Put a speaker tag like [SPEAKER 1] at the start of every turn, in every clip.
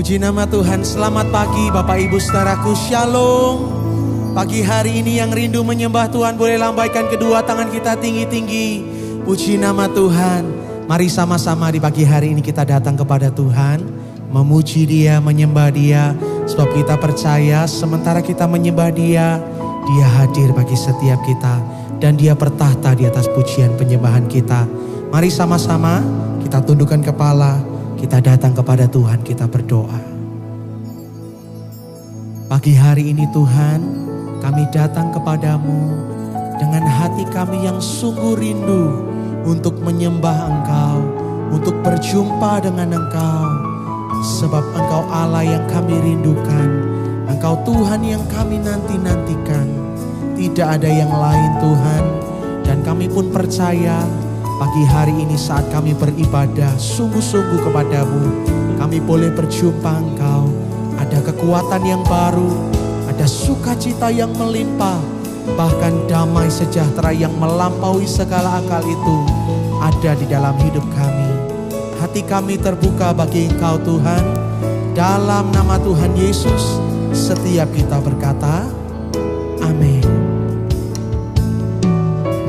[SPEAKER 1] Puji nama Tuhan. Selamat pagi Bapak Ibu saudaraku, shalom. Pagi hari ini yang rindu menyembah Tuhan boleh lambaikan kedua tangan kita tinggi-tinggi. Puji nama Tuhan. Mari sama-sama di pagi hari ini kita datang kepada Tuhan, memuji Dia, menyembah Dia. Sebab kita percaya sementara kita menyembah Dia, Dia hadir bagi setiap kita. Dan Dia bertahta di atas pujian penyembahan kita. Mari sama-sama kita tundukkan kepala, kita datang kepada Tuhan, kita berdoa. Pagi hari ini Tuhan, kami datang kepadamu dengan hati kami yang sungguh rindu untuk menyembah Engkau, untuk berjumpa dengan Engkau. Sebab Engkau Allah yang kami rindukan, Engkau Tuhan yang kami nanti-nantikan. Tidak ada yang lain Tuhan. Dan kami pun percaya pagi hari ini saat kami beribadah sungguh-sungguh kepadamu, kami boleh berjumpa Engkau. Ada kekuatan yang baru, ada sukacita yang melimpah, bahkan damai sejahtera yang melampaui segala akal itu ada di dalam hidup kami. Hati kami terbuka bagi Engkau Tuhan. Dalam nama Tuhan Yesus setiap kita berkata amin.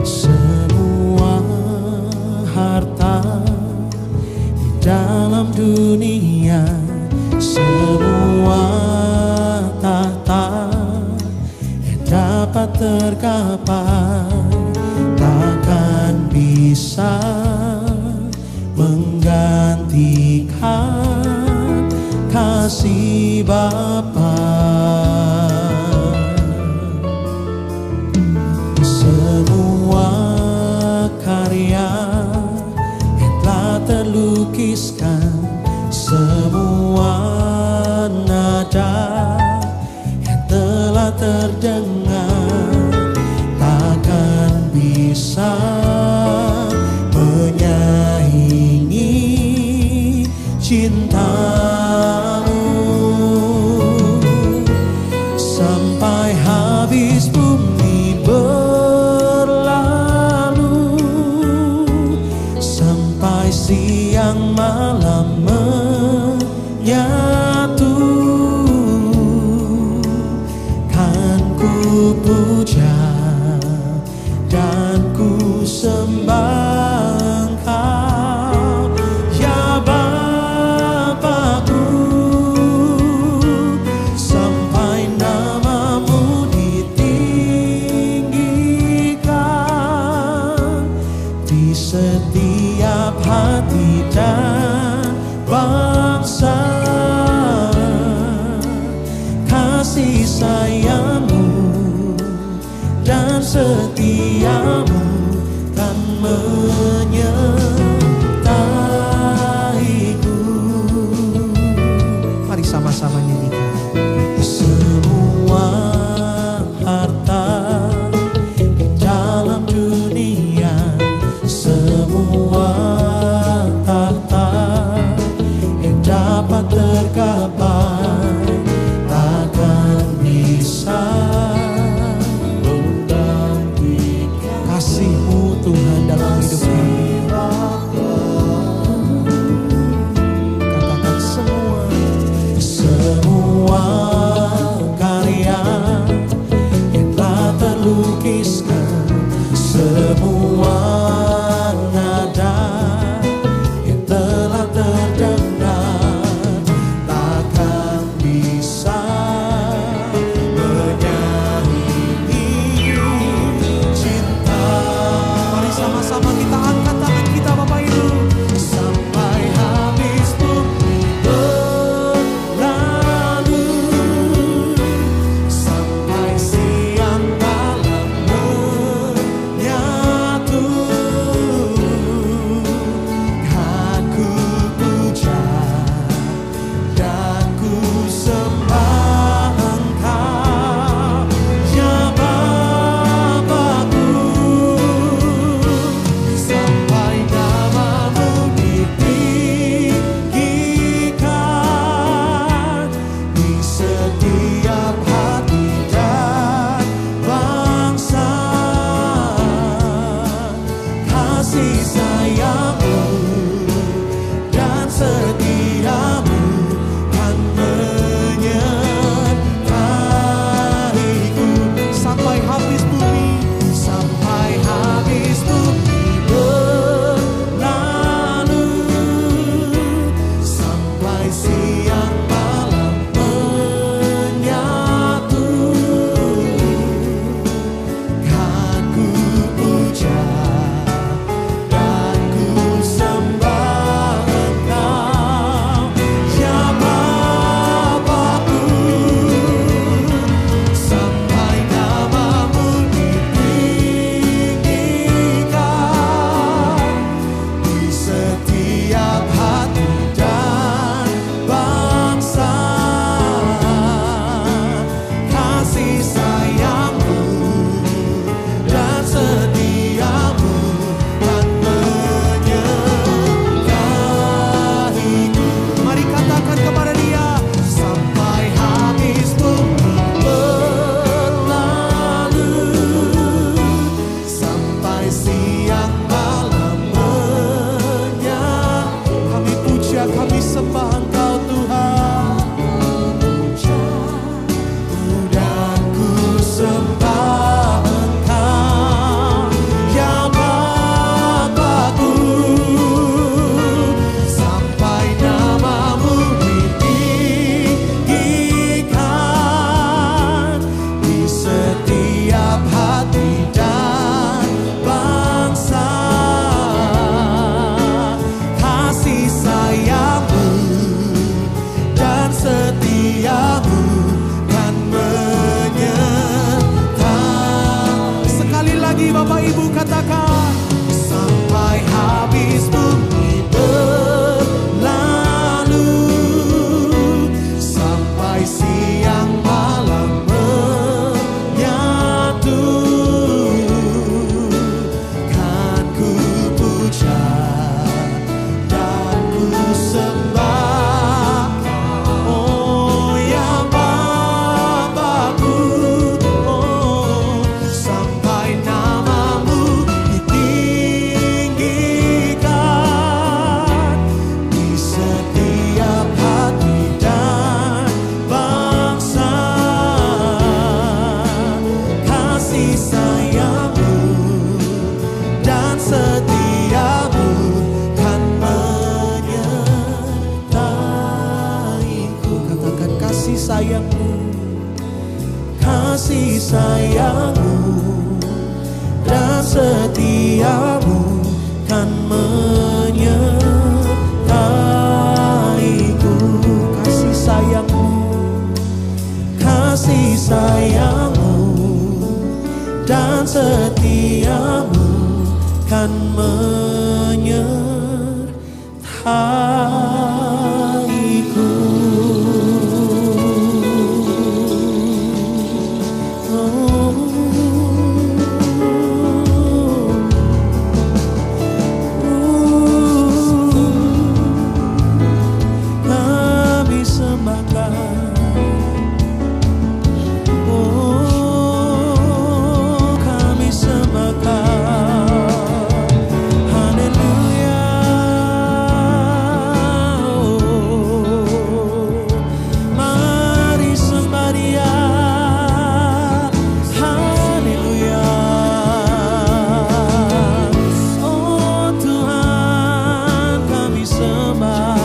[SPEAKER 1] Semua harta di dalam dunia, semua tahta yang dapat tergapai, takkan bisa menggantikan kasih Bapa. Semua karya yang telah terlukiskan, semua nada yang telah terdengar, takkan bisa menyaingi cintamu. Sampai habis bumi berlalu, sampai siang malam menyatu, kan ku puja dan ku sembah Engkau, ya Bapakku. Sampai namamu ditinggikan di setiap hati dan bangsa. Kasih sayangmu dan setiamu kan menyertaiku. Mari sama-sama nyanyikan. Semua harta di dalam dunia, semua tahta yang dapat tergapai, takkan bisa menggantikan kasih-Mu Tuhan dalam hidup siang malam menyatu, kan ku puja dan ku sembah. Oh ya Bapa-Ku, oh sampai namamu ditinggikan di setiap hati dan bangsa. Kasih sayangmu dan setiamu kan menyertaiku. Katakan kasih sayangmu, kasih sayangmu dan setiamu kan menyertaiku. Kasih sayangmu, kasih sayangmu dan setiamu kan menyertaiku. Kami sembahkan, oh kami sembahkan, haleluya. Mari sembah Dia, haleluya. Oh Tuhan kami sembah,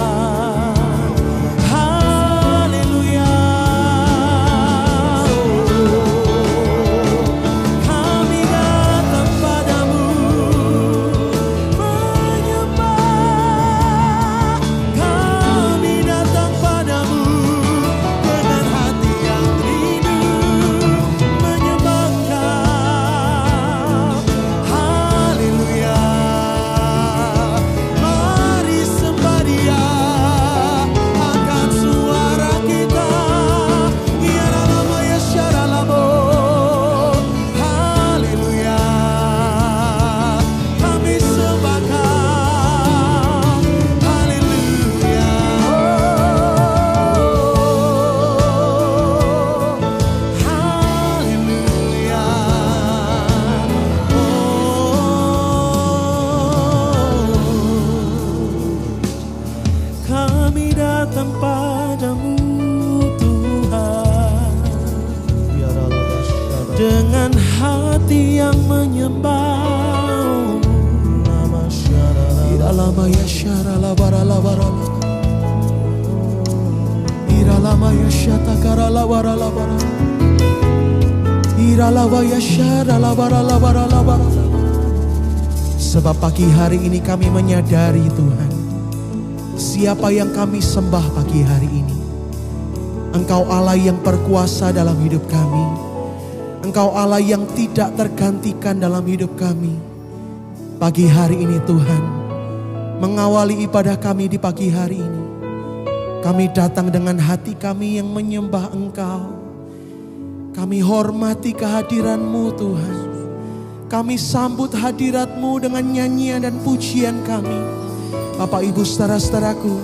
[SPEAKER 1] haleluya. Kami datang padamu menyembah, kami datang padamu dengan hati yang rindu menyembah Kau, haleluya. Mari sembah Dia, angkat suara kita, ya Rama ya Syaralamo, haleluya. Kami sembah Kau, haleluya. Haleluya. Kami datang padamu Tuhan dengan hati yang menyembah. Iralama ya Syaralabaralabarala, Iralama ya Syatakaralabaralabara, Iralama ya Syaralabaralabarala. Sebab pagi hari ini kami menyadari Tuhan, siapa yang kami sembah pagi hari ini. Engkau Allah yang berkuasa dalam hidup kami. Engkau Allah yang tidak tergantikan dalam hidup kami. Pagi hari ini Tuhan, mengawali ibadah kami di pagi hari ini, kami datang dengan hati kami yang menyembah Engkau. Kami hormati kehadiran-Mu Tuhan. Kami sambut hadirat-Mu dengan nyanyian dan pujian kami. Bapak Ibu saudara-saudaraku,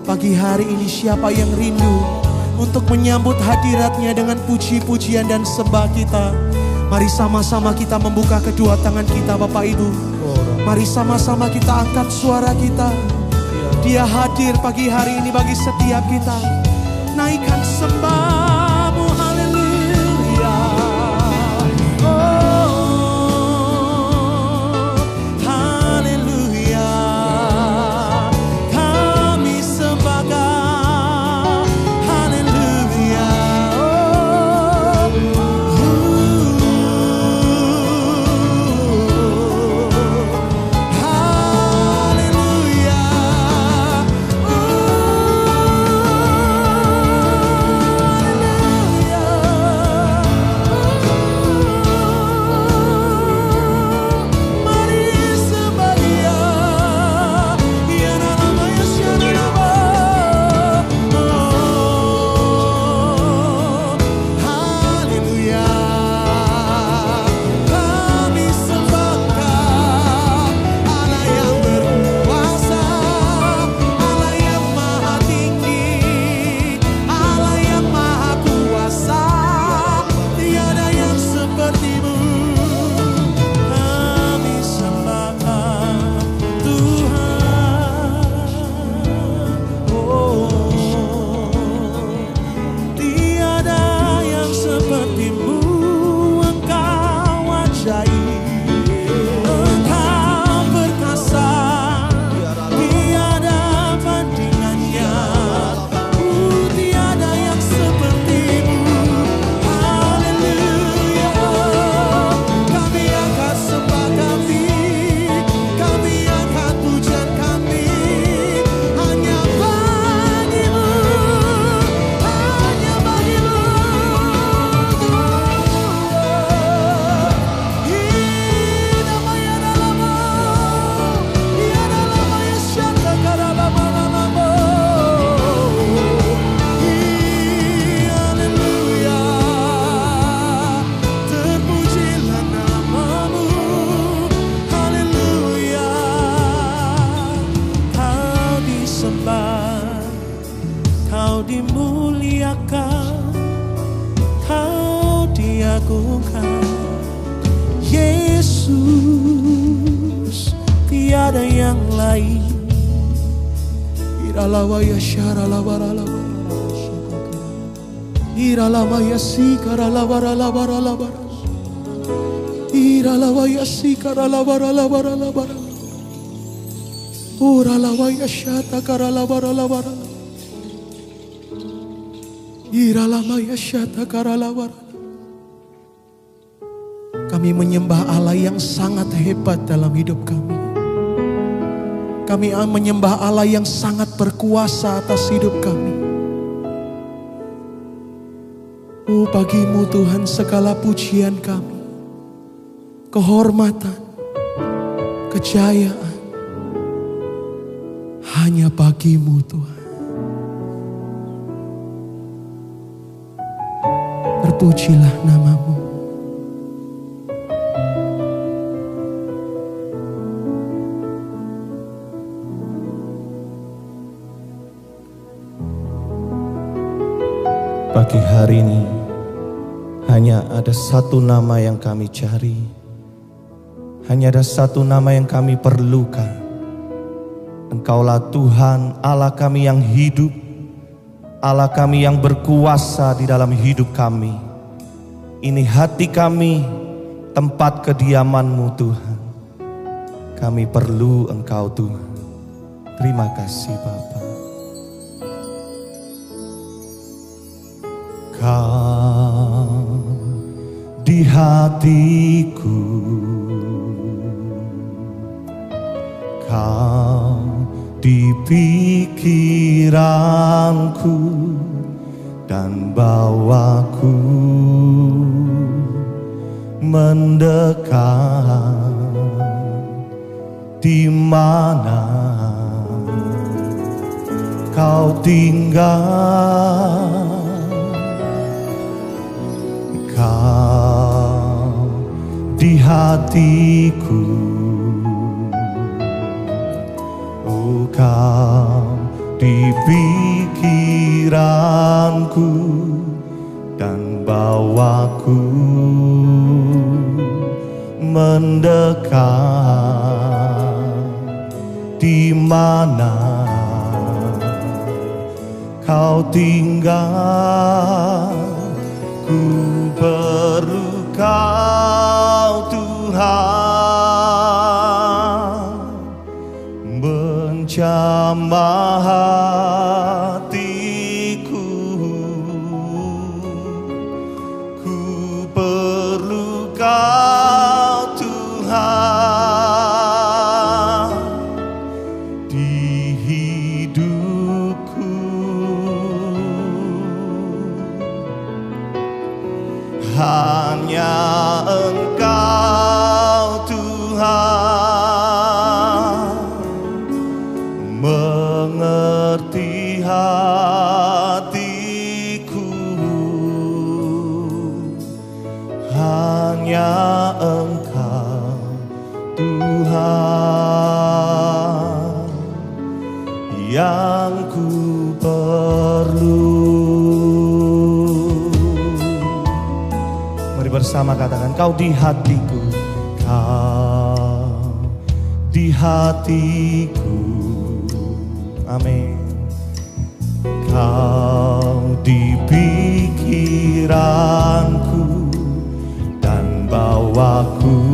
[SPEAKER 1] pagi hari ini siapa yang rindu untuk menyambut hadirat-Nya dengan puji-pujian dan sembah kita? Mari sama-sama kita membuka kedua tangan kita Bapak Ibu. Mari sama-sama kita angkat suara kita. Dia hadir pagi hari ini bagi setiap kita. Naikkan sembah-Mu, haleluya. Oh, haleluya. Kami sembah Kau, haleluya. Haleluya. Tuhan. Yesus, tiada yang lain. Iralawaya syaralawaralawa, iralamaya sikaralawaralawaralawa, iralawaya sikaralawaralawaralawa, uralawaya syatakaralawaralawa, iralamaya syatakaralawaralawa. Kami menyembah Allah yang sangat hebat dalam hidup kami. Kami menyembah Allah yang sangat berkuasa atas hidup kami. Oh, bagimu Tuhan segala pujian kami, kehormatan, kejayaan, hanya bagimu Tuhan. Terpujilah namamu.
[SPEAKER 2] Pagi hari ini hanya ada satu nama yang kami cari. Hanya ada satu nama yang kami perlukan. Engkaulah Tuhan Allah kami yang hidup, Allah kami yang berkuasa di dalam hidup kami. Ini hati kami, tempat kediaman-Mu Tuhan. Kami perlu Engkau Tuhan. Terima kasih Bapa. Kau di hatiku, Kau di pikiranku, dan bawaku mendekat di mana Kau tinggal. Kau di hatiku, oh Kau di pikiranku, dan bawaku mendekat di mana Kau tinggal. Ku perlu Kau Tuhan, menjamah hatiku. Ku perlu Kau Tuhan di hidupku. Hanya Engkau Tuhan mengerti hatiku. Hanya Engkau Tuhan yang ku perlu. Bersama katakan, Kau di hatiku, Kau di hatiku, amin. Kau di pikiranku, dan bawaku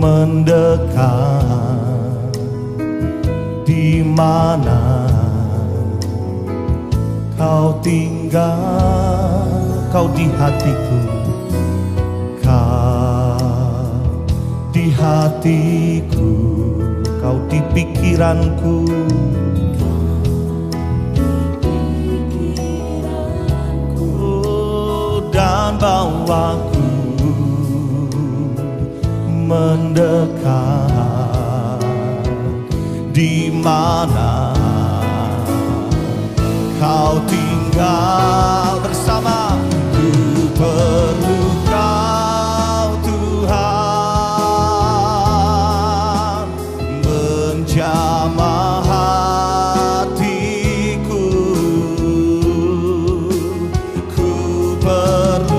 [SPEAKER 2] mendekat di mana Kau tinggal. Kau di hatiku, Kau di hatiku, Kau di pikiranku, dan bawaku mendekat di mana Kau tinggal. Bersama perlu Kau Tuhan, menjamah hatiku. Ku perlu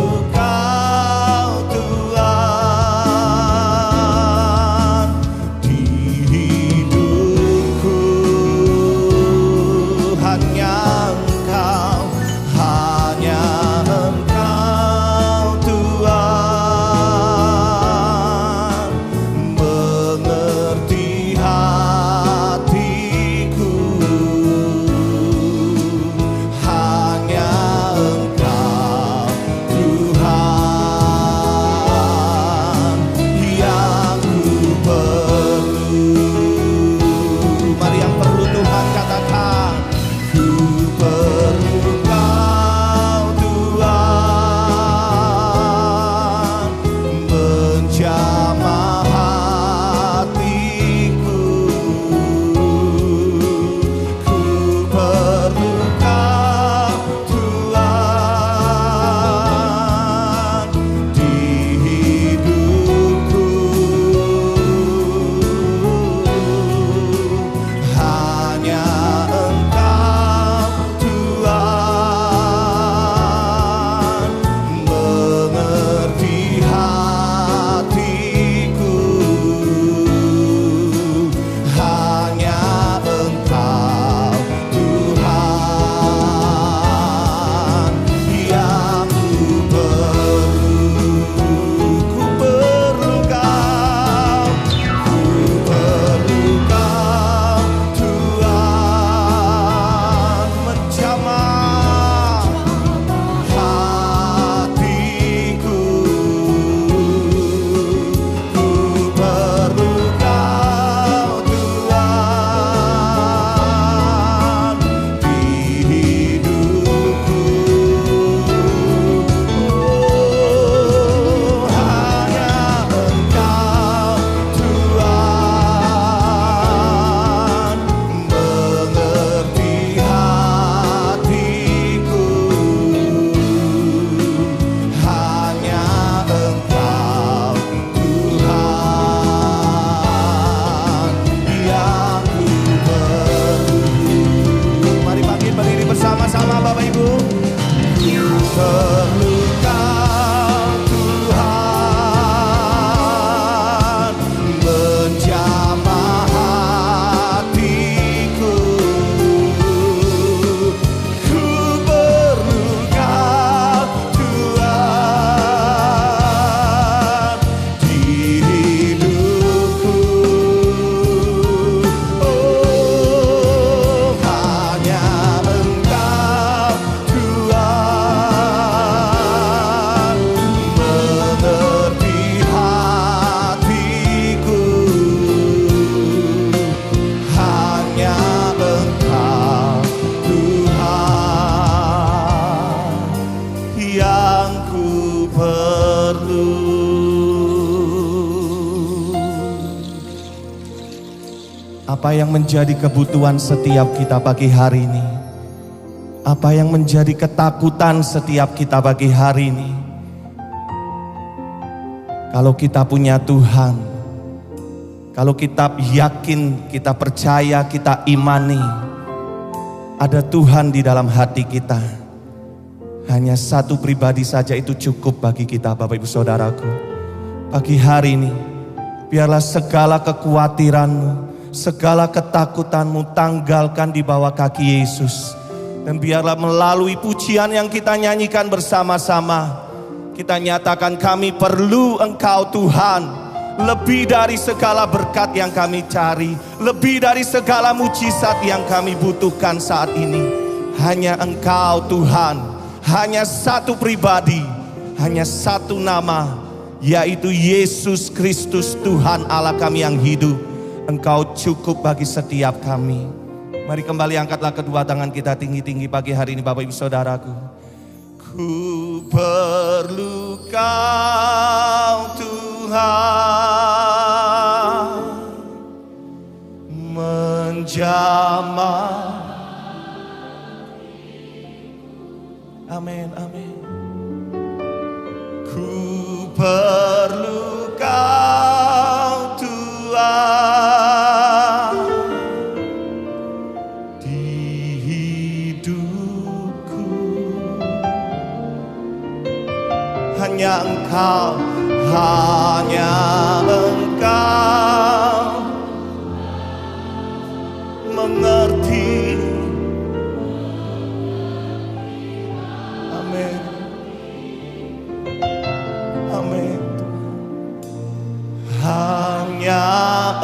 [SPEAKER 2] perlu. Apa yang menjadi kebutuhan setiap kita pagi hari ini? Apa yang menjadi ketakutan setiap kita pagi hari ini? Kalau kita punya Tuhan, kalau kita yakin, kita percaya, kita imani, ada Tuhan di dalam hati kita. Hanya satu pribadi saja itu cukup bagi kita, Bapak Ibu Saudaraku. Pagi hari ini, biarlah segala kekhawatiranmu, segala ketakutanmu tanggalkan di bawah kaki Yesus. Dan biarlah melalui pujian yang kita nyanyikan bersama-sama, kita nyatakan kami perlu Engkau Tuhan. Lebih dari segala berkat yang kami cari, lebih dari segala mujizat yang kami butuhkan saat ini, hanya Engkau Tuhan. Hanya satu pribadi, hanya satu nama, yaitu Yesus Kristus Tuhan Allah kami yang hidup. Engkau cukup bagi setiap kami. Mari kembali angkatlah kedua tangan kita tinggi-tinggi pagi hari ini, Bapak Ibu Saudaraku. Ku perlu Kau Tuhan, menjamah. Amin, amin. Ku perlu Kau Tuhan di hidupku. Hanya Engkau, hanya Engkau mengerti. Amin, amin. Hanya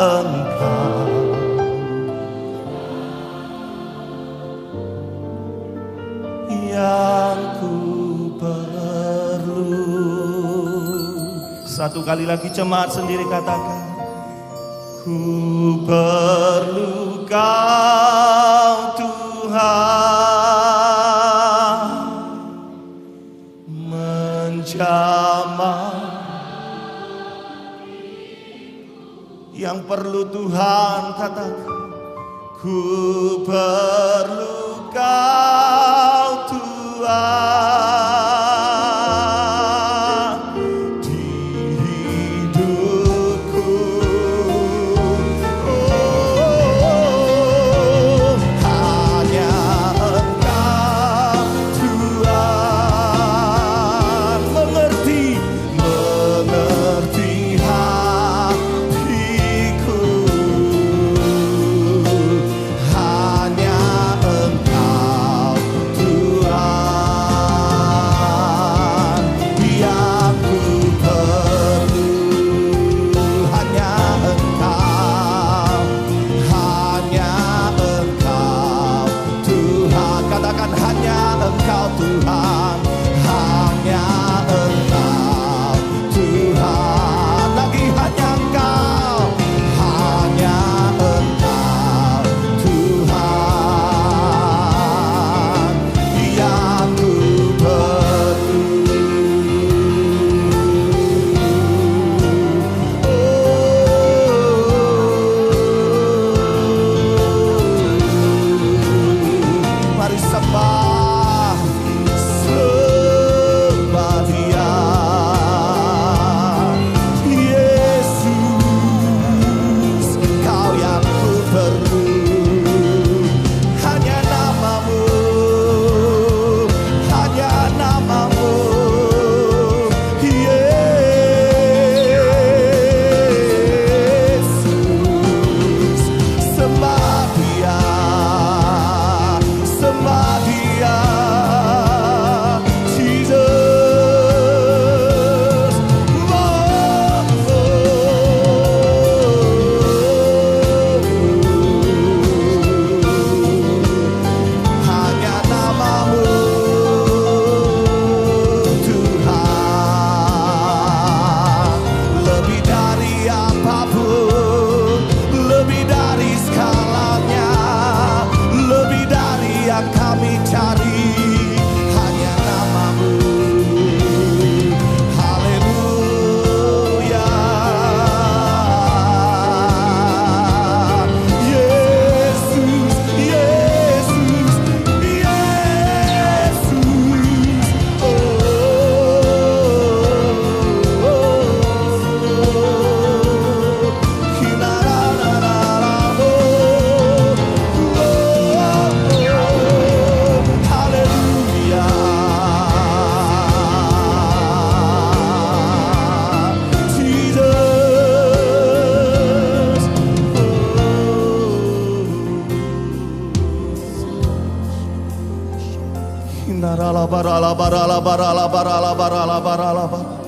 [SPEAKER 2] Engkau yang ku perlu. Satu kali lagi jemaat sendiri katakan, ku perlu Kau Tuhan, menjamah. Yang perlu Tuhan katakan, ku perlu Kau Tuhan di hidupku. Oh, hanya Engkau Tuhan mengerti hatiku. Hanya Engkau Tuhan. barala barala barala barala barala barala barala.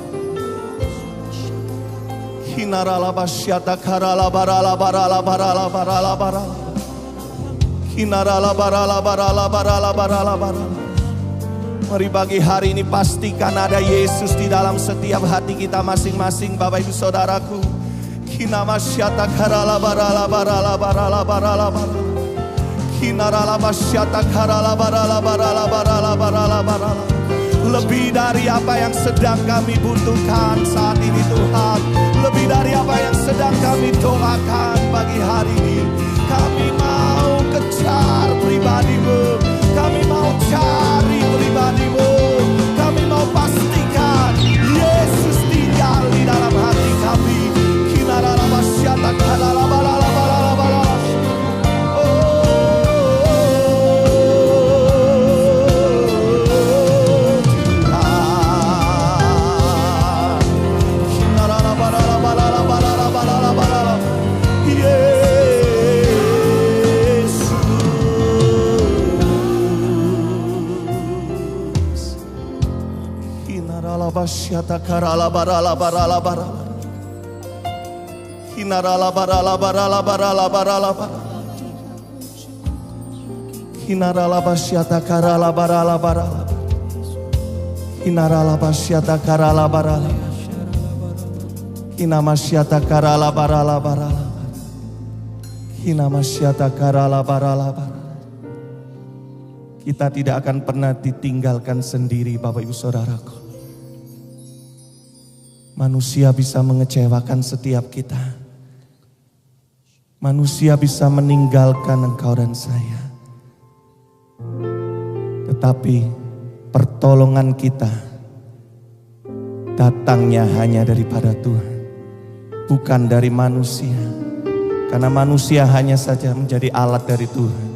[SPEAKER 2] Hinarala basyata karala barala barala barala barala barala. Hinarala barala barala barala barala barala. Mari pagi hari ini pastikan ada Yesus di dalam setiap hati kita masing-masing, Bapak Ibu Saudaraku. Hinamasyata karala barala barala barala barala barala. Hinarala basyata karala barala barala barala barala barala. Lebih dari apa yang sedang kami butuhkan saat ini Tuhan. Lebih dari apa yang sedang kami doakan pagi hari ini. Kami mau kejar pribadi-Mu. Kami mau cari pribadi-Mu. Kami mau pastikan Yesus tinggal di dalam hati kami. Kinarala basyata karala barala barala barala. Basyata karala barala barala barala. Hinarala barala barala barala barala barala. Hinarala basyata karala barala barala. Hinarala basyata karala barala. Hinamasyata karala barala barala. Hinamasyata karala barala barala. Kita tidak akan pernah ditinggalkan sendiri, Bapak Ibu Saudaraku. Manusia bisa mengecewakan setiap kita. Manusia bisa meninggalkan engkau dan saya. Tetapi pertolongan kita datangnya hanya daripada Tuhan, bukan dari manusia. Karena manusia hanya saja menjadi alat dari Tuhan.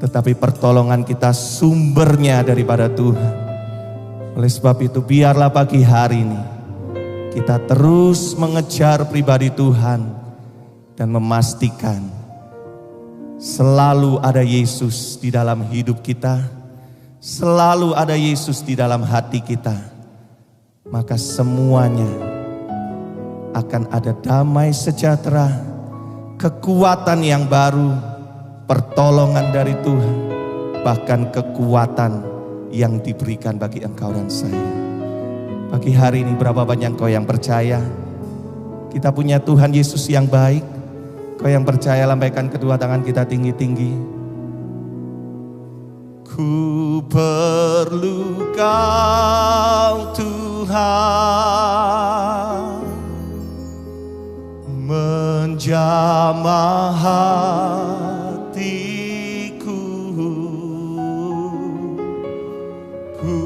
[SPEAKER 2] Tetapi pertolongan kita sumbernya daripada Tuhan. Oleh sebab itu biarlah pagi hari ini kita terus mengejar pribadi Tuhan dan memastikan selalu ada Yesus di dalam hidup kita, selalu ada Yesus di dalam hati kita. Maka semuanya akan ada damai sejahtera, kekuatan yang baru, pertolongan dari Tuhan, bahkan kekuatan yang diberikan bagi engkau dan saya. Pagi hari ini berapa banyak kau yang percaya kita punya Tuhan Yesus yang baik? Kau yang percaya lambaikan kedua tangan kita tinggi-tinggi. Ku perlu Kau Tuhan, menjamah hatiku. Ku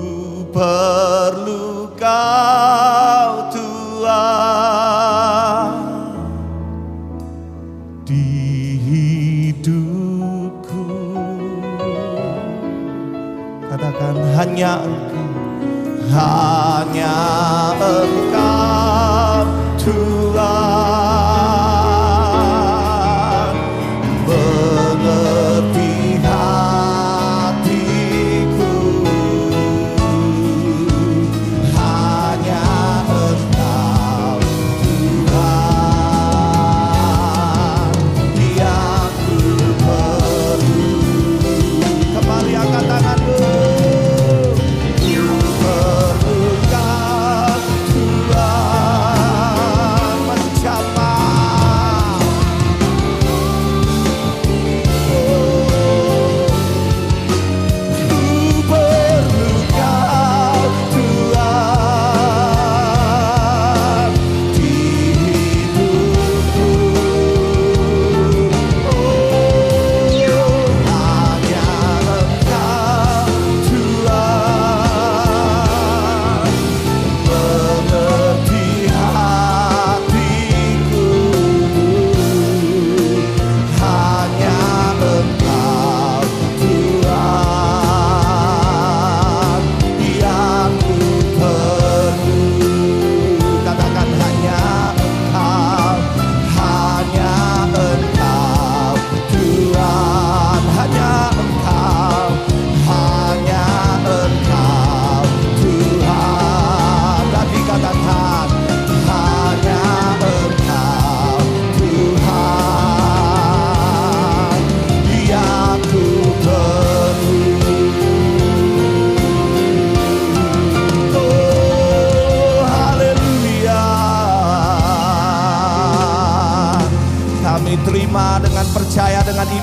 [SPEAKER 2] perlu Kau Tuhan di hidupku. Katakan hanya Engkau, hanya Engkau Tuhan, mengerti hatiku. Tuhan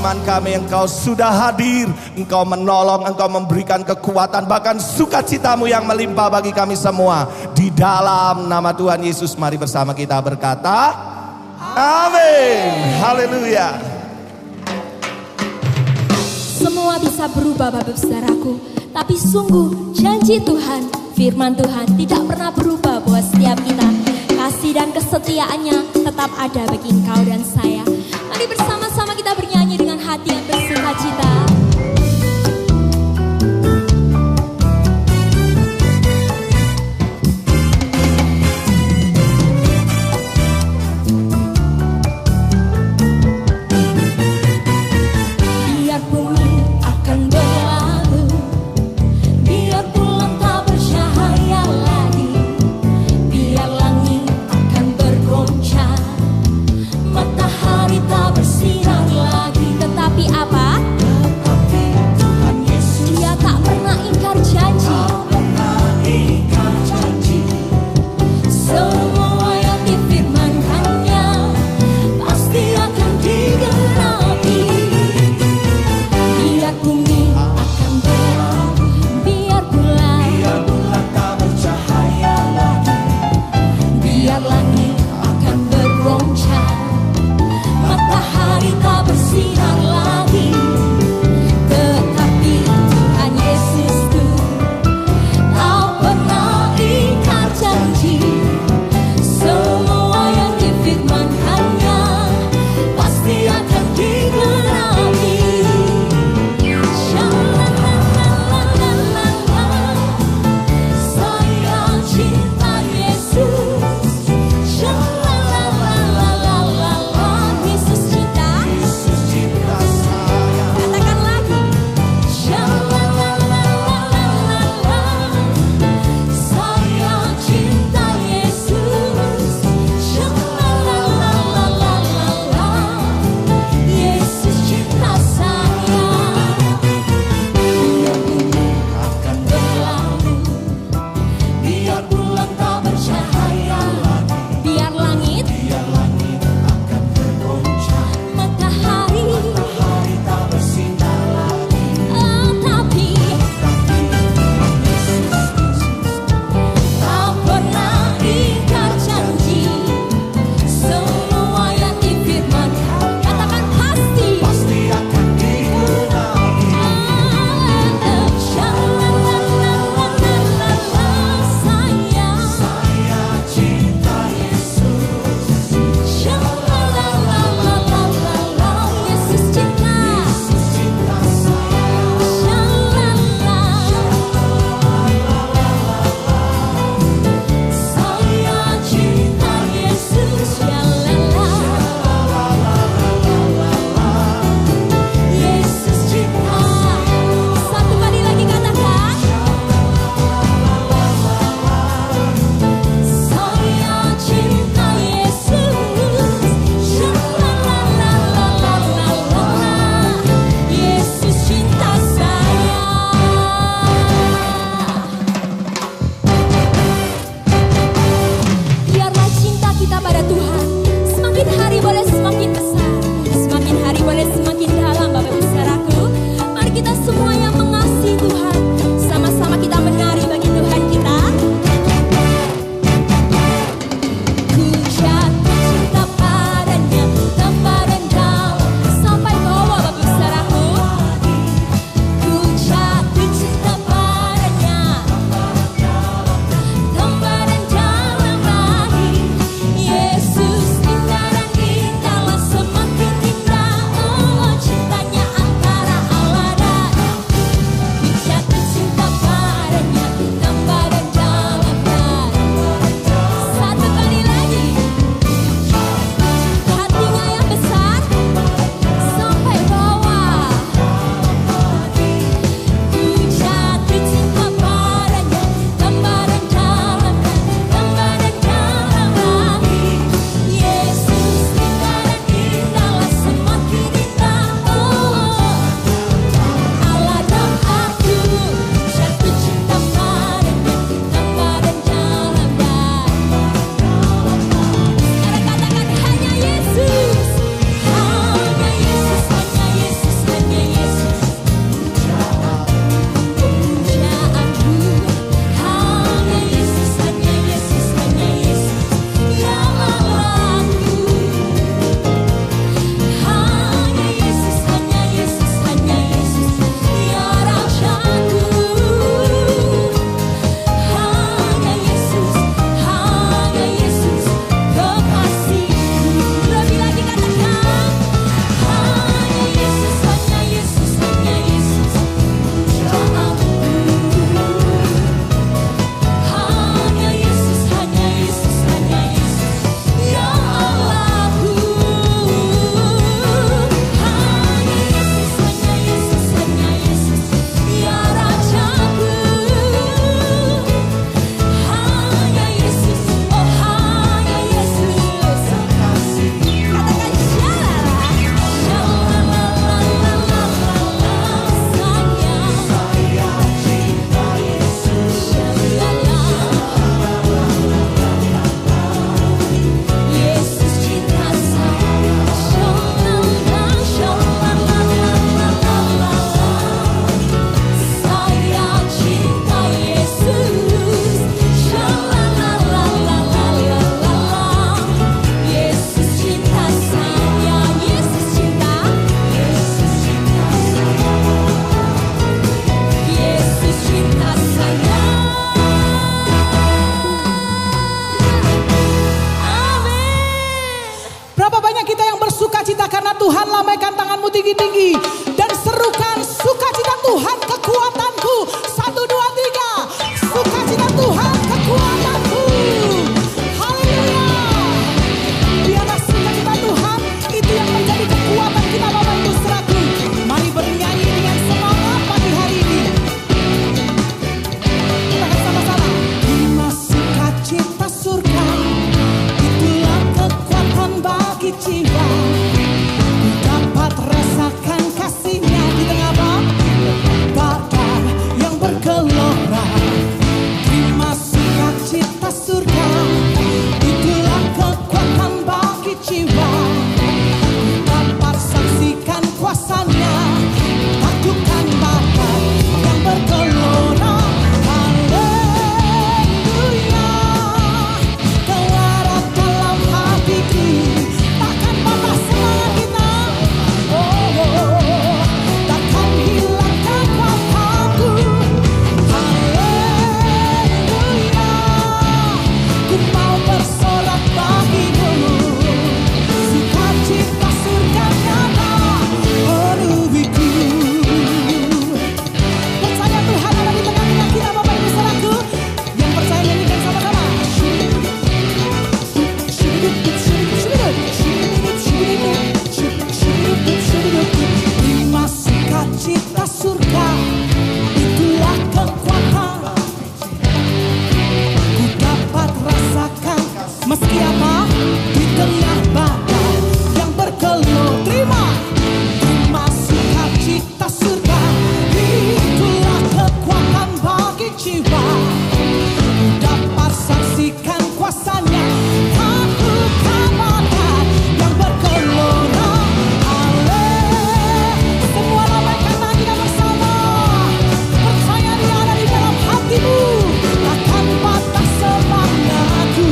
[SPEAKER 2] iman kami, Engkau sudah hadir, Engkau menolong, Engkau memberikan kekuatan, bahkan sukacitamu yang melimpah bagi kami semua. Di dalam nama Tuhan Yesus, mari bersama kita berkata, amin. Haleluya.
[SPEAKER 3] Semua bisa berubah Bapak Saudaraku, tapi sungguh janji Tuhan, firman Tuhan tidak pernah berubah buat setiap kita. Kasih dan kesetiaannya tetap ada bagi engkau dan saya. Mari bersama-sama kita bernyanyi dengan hati yang bersukacita. Matahari tak bersinar lagi, tetapi apa?
[SPEAKER 1] tinggi-tinggi dan serukan sukacita Tuhan kekuatanku. 1, 2, 3. Sukacita Tuhan kekuatanku. Haleluya. Biarlah sukacita Tuhan itu yang menjadi kekuatan kita Bapak Ibu Saudaraku. Mari bernyanyi dengan semangat pagi hari ini. Kita akan sama-sama. Terima sukacita surga, itulah kekuatan bagi jiwa. Dapat rasakan kasihnya di tengah badai yang bergelora. Terima sukacita surga, itulah kekuatan bagi jiwa. Dapat saksikan kuasanya, taklukkan badai yang bergelora. Haleluya, Kau ada dalam hatiku, takkan patah semangat kita. Takkan hilang kekuatanku. Haleluya, ku mau bersorak bagimu. Sukacita surga nyata penuhiku. Percaya Tuhan ada di tengah-tengah kita Bapak Ibu Saudaraku. Yang percaya nyanyikan sama-sama. Terima sukacita surga, itulah kekuatan ku dapat rasakan meski apa di tengah badai yang bergelora. Terima sukacita surga, itulah kekuatan bagi jiwa. Dapat saksikan kuasanya, taklukkan badai yang bergelora. Semua lambaikan tangan kita bersama. Percaya Dia ada di dalam hatimu. Takkan patah semangatku,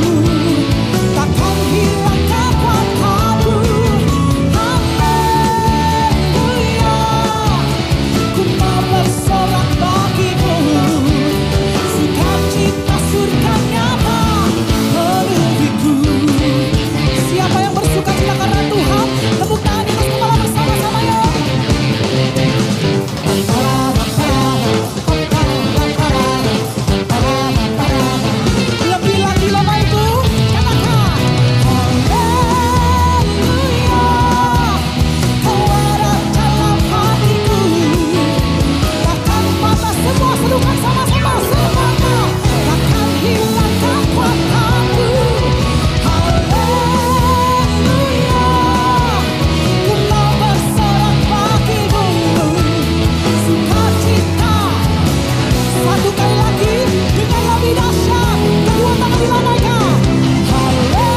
[SPEAKER 1] takkan hilang kekuatanku. Haleluya, ku mau bersorak bagimu. Sukacita surga nyata penuhiku. Siapa yang bersukacita karena Tuhan? Tepuk tangan di atas kepala bersama-sama yuk. Lebih lagi Bapak Ibu, katakan haleluya, Kau ada dalam hatiku, takkan patah. Semua serukan sama-sama semangat, takkan hilang kekuatanku. Haleluya, ku mau bersorak bagimu. Sukacita. Satu kali lagi dengan lebih dahsyat, kedua tangan dilambaikan. Haleluya,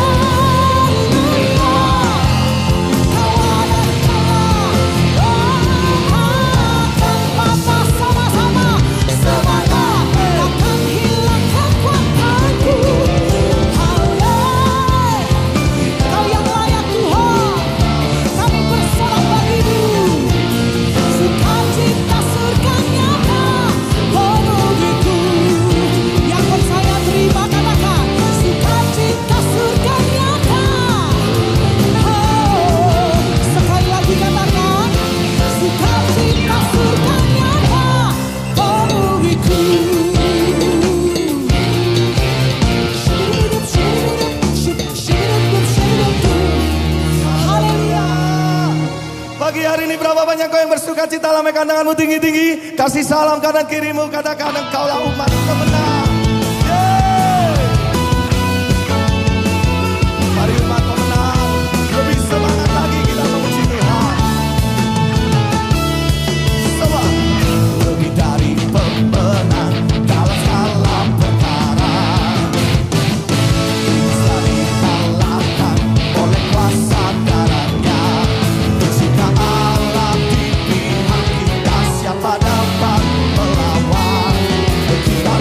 [SPEAKER 1] Kau ada di dalam. Takkan patah sama-sama semangat, takkan hilang kekuatanku. Kau yang layak Tuhan, kami bersorak bagimu. Sukacita surga nyata penuhiku. Yang percaya terima katakan sukacita surga nyata. Sekali lagi katakan sukacita surga nyata penuhiku. Haleluya.
[SPEAKER 2] Pagi hari ini berapa banyak kau yang bersuka cita, lambaikan tanganmu tinggi-tinggi. Kasih salam kanan kirimu, katakan engkaulah umat pemenang. Yeay. Mari umat pemenang, lebih semangat lagi kita memuji Tuhan. Semua lebih dari pemenang dalam segala perkara, bisa dikalahkan oleh kuasa darahnya. Jika Allah di pihak kita, siapa dapat melawan? Kita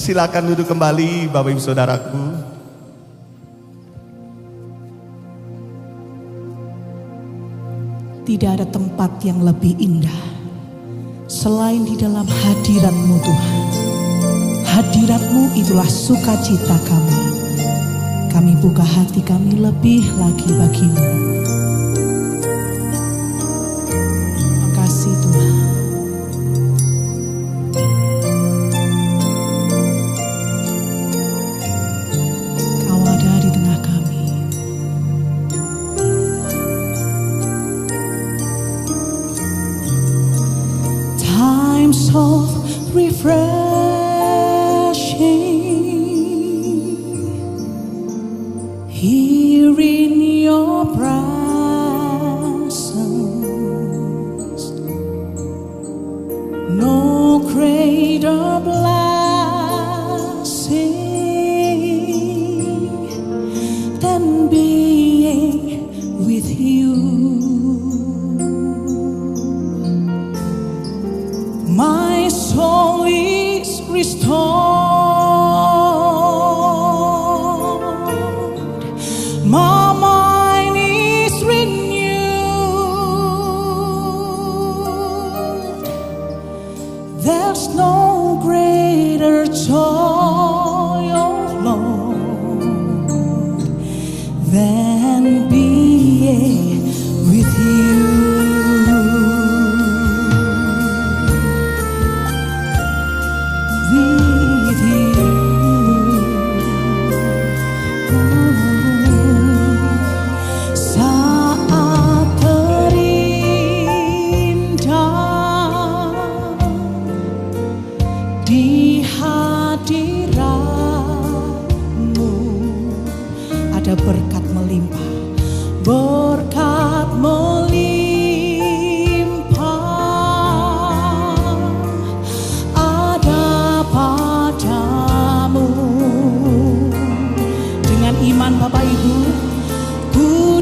[SPEAKER 2] Silakan duduk kembali Bapak Ibu Saudaraku.
[SPEAKER 4] Tidak ada tempat yang lebih indah selain di dalam hadirat-Mu Tuhan. Hadirat-Mu itulah sukacita kami. Kami buka hati kami lebih lagi bagi-Mu. Makasih Tuhan. Kau ada di tengah kami. Times of refreshing here in your presence, no greater blessing than being with you. My soul is restored, my mind is renewed. There's no greater joy, oh Lord, than being with you. Di hadirat-Mu ada berkat melimpah, berkat melimpah ada padamu. Dengan iman Bapak Ibu, ku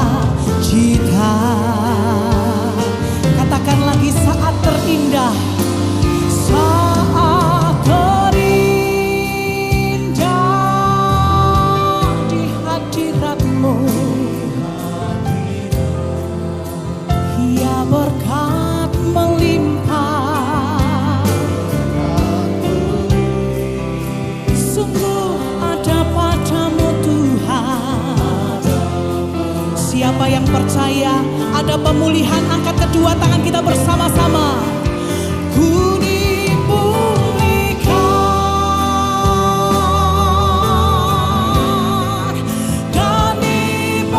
[SPEAKER 4] sukacita. Katakan lagi, saat terindah, saat terindah di hadirat-Mu. Ya berkat melimpah, sungguh ada padamu Tuhan. Siapa yang percaya ada pemulihan, angkat kedua tangan kita bersama-sama. Ku dipulihkan dan dipenuhi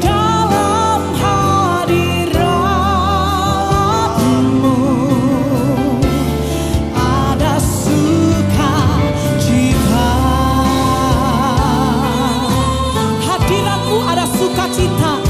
[SPEAKER 4] dalam hadirat-Mu. Ada sukacita. Hadirat-Mu ada sukacita.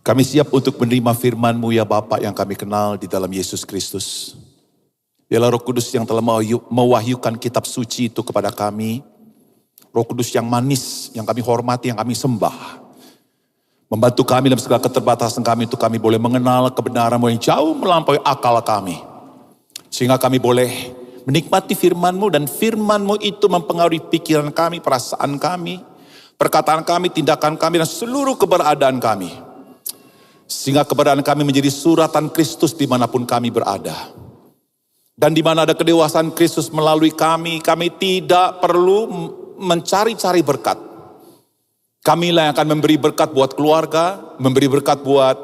[SPEAKER 5] Kami siap untuk menerima firman-Mu ya Bapa yang kami kenal di dalam Yesus Kristus. Biarlah Roh Kudus yang telah mewahyukan kitab suci itu kepada kami. Roh Kudus yang manis, yang kami hormati, yang kami sembah. Membantu kami dalam segala keterbatasan kami untuk kami boleh mengenal kebenaran-Mu yang jauh melampaui akal kami. Sehingga kami boleh menikmati firman-Mu dan firman-Mu itu mempengaruhi pikiran kami, perasaan kami, perkataan kami, tindakan kami, dan seluruh keberadaan kami. Sehingga keberadaan kami menjadi suratan Kristus dimanapun kami berada. Dan di mana ada kedewasaan Kristus melalui kami tidak perlu mencari-cari berkat. Kamilah yang akan memberi berkat buat keluarga, memberi berkat buat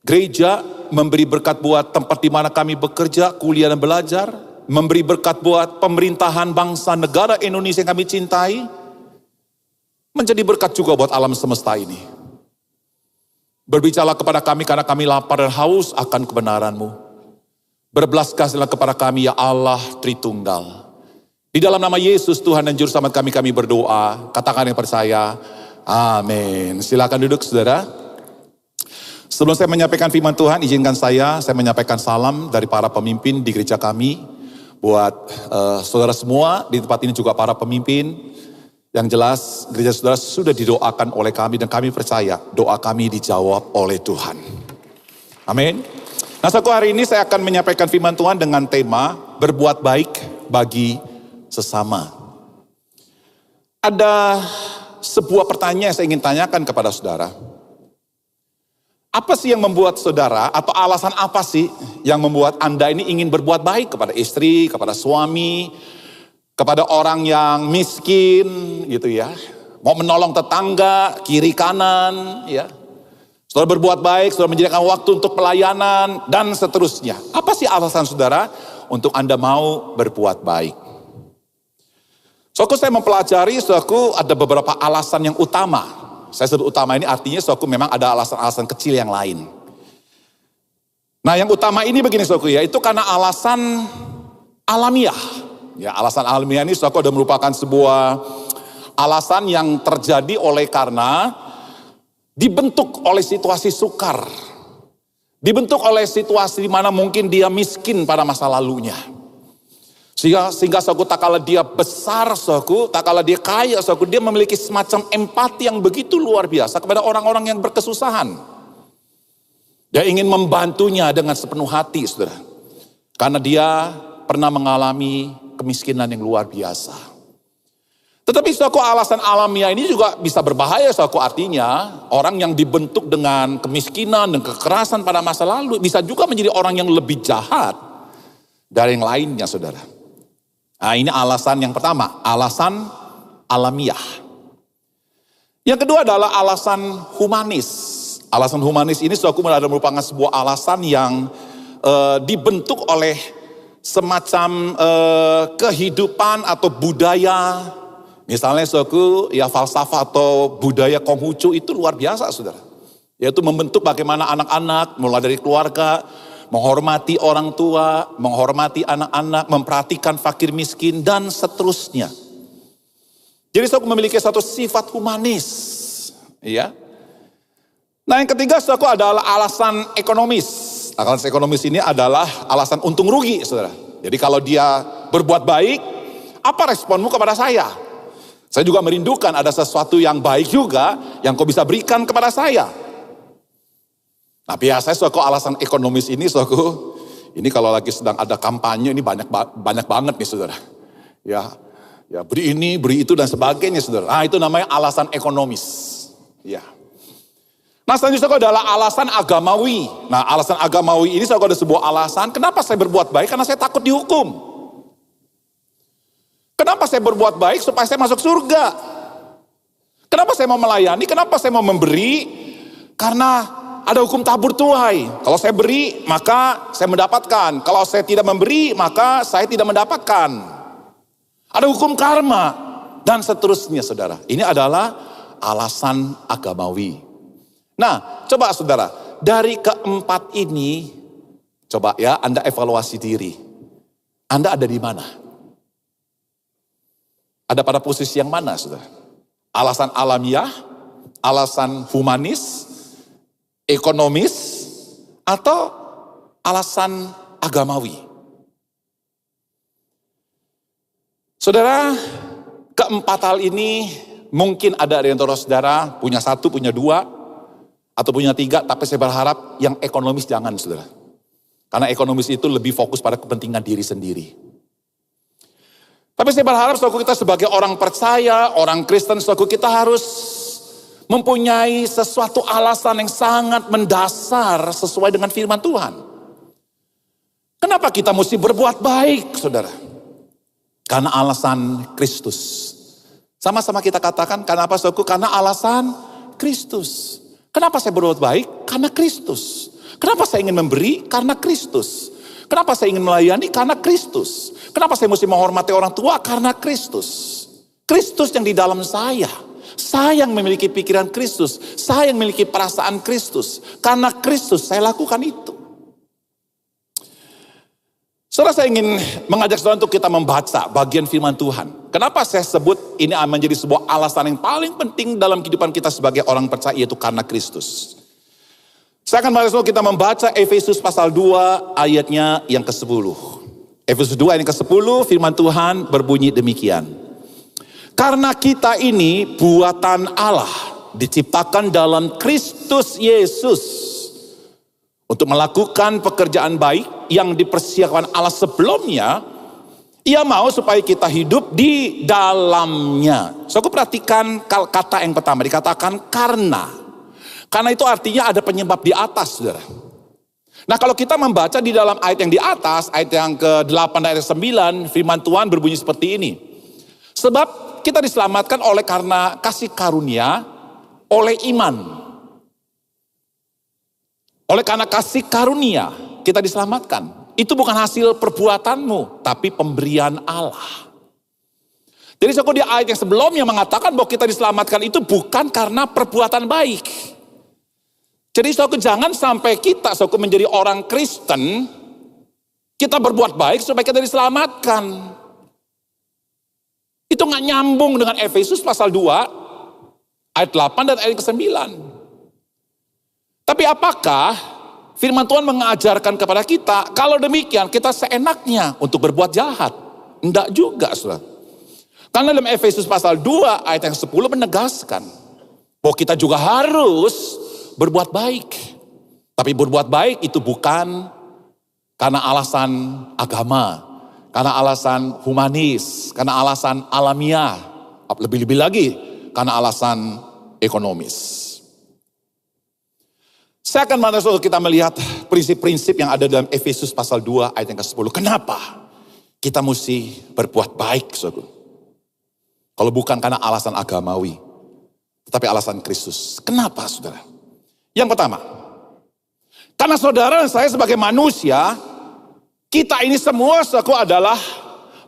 [SPEAKER 5] gereja, memberi berkat buat tempat di mana kami bekerja, kuliah dan belajar, memberi berkat buat pemerintahan bangsa negara Indonesia yang kami cintai, menjadi berkat juga buat alam semesta ini. Berbicaralah kepada kami karena kami lapar dan haus akan kebenaran-Mu. Berbelas kasihilah kepada kami ya Allah Tritunggal. Di dalam nama Yesus Tuhan dan Juru Selamat kami berdoa. Katakan yang percaya. Amin. Silakan duduk saudara. Sebelum saya menyampaikan firman Tuhan, izinkan saya menyampaikan salam dari para pemimpin di gereja kami. Buat saudara semua di tempat ini juga para pemimpin. Yang jelas gereja saudara sudah didoakan oleh kami dan kami percaya doa kami dijawab oleh Tuhan. Amin. Nah, hari ini saya akan menyampaikan firman Tuhan dengan tema berbuat baik bagi sesama. Ada sebuah pertanyaan yang saya ingin tanyakan kepada saudara. Apa sih yang membuat saudara atau alasan apa sih yang membuat Anda ini ingin berbuat baik kepada istri, kepada suami, kepada orang yang miskin gitu ya. Mau menolong tetangga, kiri kanan ya. Saudara berbuat baik, saudara menjadikan waktu untuk pelayanan dan seterusnya. Apa sih alasan saudara untuk Anda mau berbuat baik? Saya mempelajari, ada beberapa alasan yang utama. Saya sebut utama ini artinya memang ada alasan-alasan kecil yang lain. Nah yang utama ini begini ya, itu karena alasan alamiah. Ya, alasan alamiah ini sudah merupakan sebuah alasan yang terjadi karena dibentuk oleh situasi sukar. Dibentuk oleh situasi di mana mungkin dia miskin pada masa lalunya. Sehingga tak kala dia besar, tak kala dia kaya, dia memiliki semacam empati yang begitu luar biasa kepada orang-orang yang berkesusahan. Dia ingin membantunya dengan sepenuh hati, saudara. Karena dia pernah mengalami kemiskinan yang luar biasa. Tetapi alasan alamiah ini juga bisa berbahaya. Artinya orang yang dibentuk dengan kemiskinan dan kekerasan pada masa lalu bisa juga menjadi orang yang lebih jahat dari yang lainnya, saudara. Nah ini alasan yang pertama, alasan alamiah. Yang kedua adalah alasan humanis. Alasan humanis ini merupakan sebuah alasan yang dibentuk oleh semacam kehidupan atau budaya. Misalnya ya falsafah atau budaya Konghucu itu luar biasa, saudara. Yaitu membentuk bagaimana anak-anak mulai dari keluarga menghormati orang tua, menghormati anak-anak, memperhatikan fakir miskin dan seterusnya. Jadi memiliki satu sifat humanis, ya. Nah yang ketiga adalah alasan ekonomis. Alasan ekonomis ini adalah alasan untung rugi, saudara. Jadi kalau dia berbuat baik, apa responmu kepada saya? Saya juga merindukan ada sesuatu yang baik juga yang kau bisa berikan kepada saya. Nah biasanya alasan ekonomis ini ini kalau lagi sedang ada kampanye ini banyak banget nih, saudara. Ya beri ini, beri itu dan sebagainya, saudara. Nah itu namanya alasan ekonomis. Ya. Nah selanjutnya adalah alasan agamawi. Nah alasan agamawi ini ada sebuah alasan, kenapa saya berbuat baik? Karena saya takut dihukum. Kenapa saya berbuat baik? Supaya saya masuk surga. Kenapa saya mau melayani? Kenapa saya mau memberi? Karena ada hukum tabur tuai. Kalau saya beri, maka saya mendapatkan. Kalau saya tidak memberi, maka saya tidak mendapatkan. Ada hukum karma. Dan seterusnya, saudara. Ini adalah alasan agamawi. Nah, coba saudara, dari keempat ini, coba ya Anda evaluasi diri. Anda ada di mana? Ada pada posisi yang mana, saudara? Alasan alamiah, alasan humanis, ekonomis, atau alasan agamawi. Saudara, keempat hal ini mungkin ada di antara saudara punya satu, punya dua, atau punya tiga, tapi saya berharap yang ekonomis jangan, saudara. Karena ekonomis itu lebih fokus pada kepentingan diri sendiri. Tapi saya berharap saudara kita sebagai orang percaya, orang Kristen, saudara kita harus mempunyai sesuatu alasan yang sangat mendasar sesuai dengan firman Tuhan. Kenapa kita mesti berbuat baik, saudara? Karena alasan Kristus. Sama-sama kita katakan, kenapa saudaraku? Karena alasan Kristus. Kenapa saya berbuat baik? Karena Kristus. Kenapa saya ingin memberi? Karena Kristus. Kenapa saya ingin melayani? Karena Kristus. Kenapa saya mesti menghormati orang tua? Karena Kristus. Kristus yang di dalam saya. Saya yang memiliki pikiran Kristus. Saya yang memiliki perasaan Kristus. Karena Kristus saya lakukan itu. Saudara, saya ingin mengajak saudara untuk kita membaca bagian firman Tuhan. Kenapa saya sebut ini menjadi sebuah alasan yang paling penting dalam kehidupan kita sebagai orang percaya, yaitu karena Kristus. Saya akan mengajak kita membaca Efesus pasal 2 ayatnya yang ke-10. Efesus 2 ayat yang ke-10 firman Tuhan berbunyi demikian. Karena kita ini buatan Allah, diciptakan dalam Kristus Yesus untuk melakukan pekerjaan baik yang dipersiapkan Allah sebelumnya. Ia mau supaya kita hidup di dalamnya. So, aku perhatikan kata yang pertama dikatakan karena. Karena itu artinya ada penyebab di atas, saudara. Nah, kalau kita membaca di dalam ayat yang di atas, ayat yang ke-8 dan ayat 9, firman Tuhan berbunyi seperti ini. Sebab kita diselamatkan oleh karena kasih karunia, oleh iman. Oleh karena kasih karunia, kita diselamatkan. Itu bukan hasil perbuatanmu, tapi pemberian Allah. Jadi di ayat yang sebelumnya mengatakan bahwa kita diselamatkan itu bukan karena perbuatan baik. Jadi jangan sampai kita menjadi orang Kristen, kita berbuat baik supaya kita diselamatkan. Itu gak nyambung dengan Efesus pasal 2, ayat 8 dan ayat ke-9. Tapi apakah firman Tuhan mengajarkan kepada kita, kalau demikian kita seenaknya untuk berbuat jahat? Enggak juga, saudara. Karena dalam Efesus pasal 2, ayat yang 10 menegaskan, bahwa kita juga harus berbuat baik. Tapi berbuat baik itu bukan karena alasan agama, karena alasan humanis, karena alasan alamiah, lebih-lebih lagi karena alasan ekonomis. Saya akan mengajak kita melihat prinsip-prinsip yang ada dalam Efesus pasal 2 ayat yang ke-10. Kenapa kita mesti berbuat baik, saudara? Kalau bukan karena alasan agamawi, tetapi alasan Kristus. Kenapa, saudara? Yang pertama, karena saudara dan saya sebagai manusia, kita ini semua adalah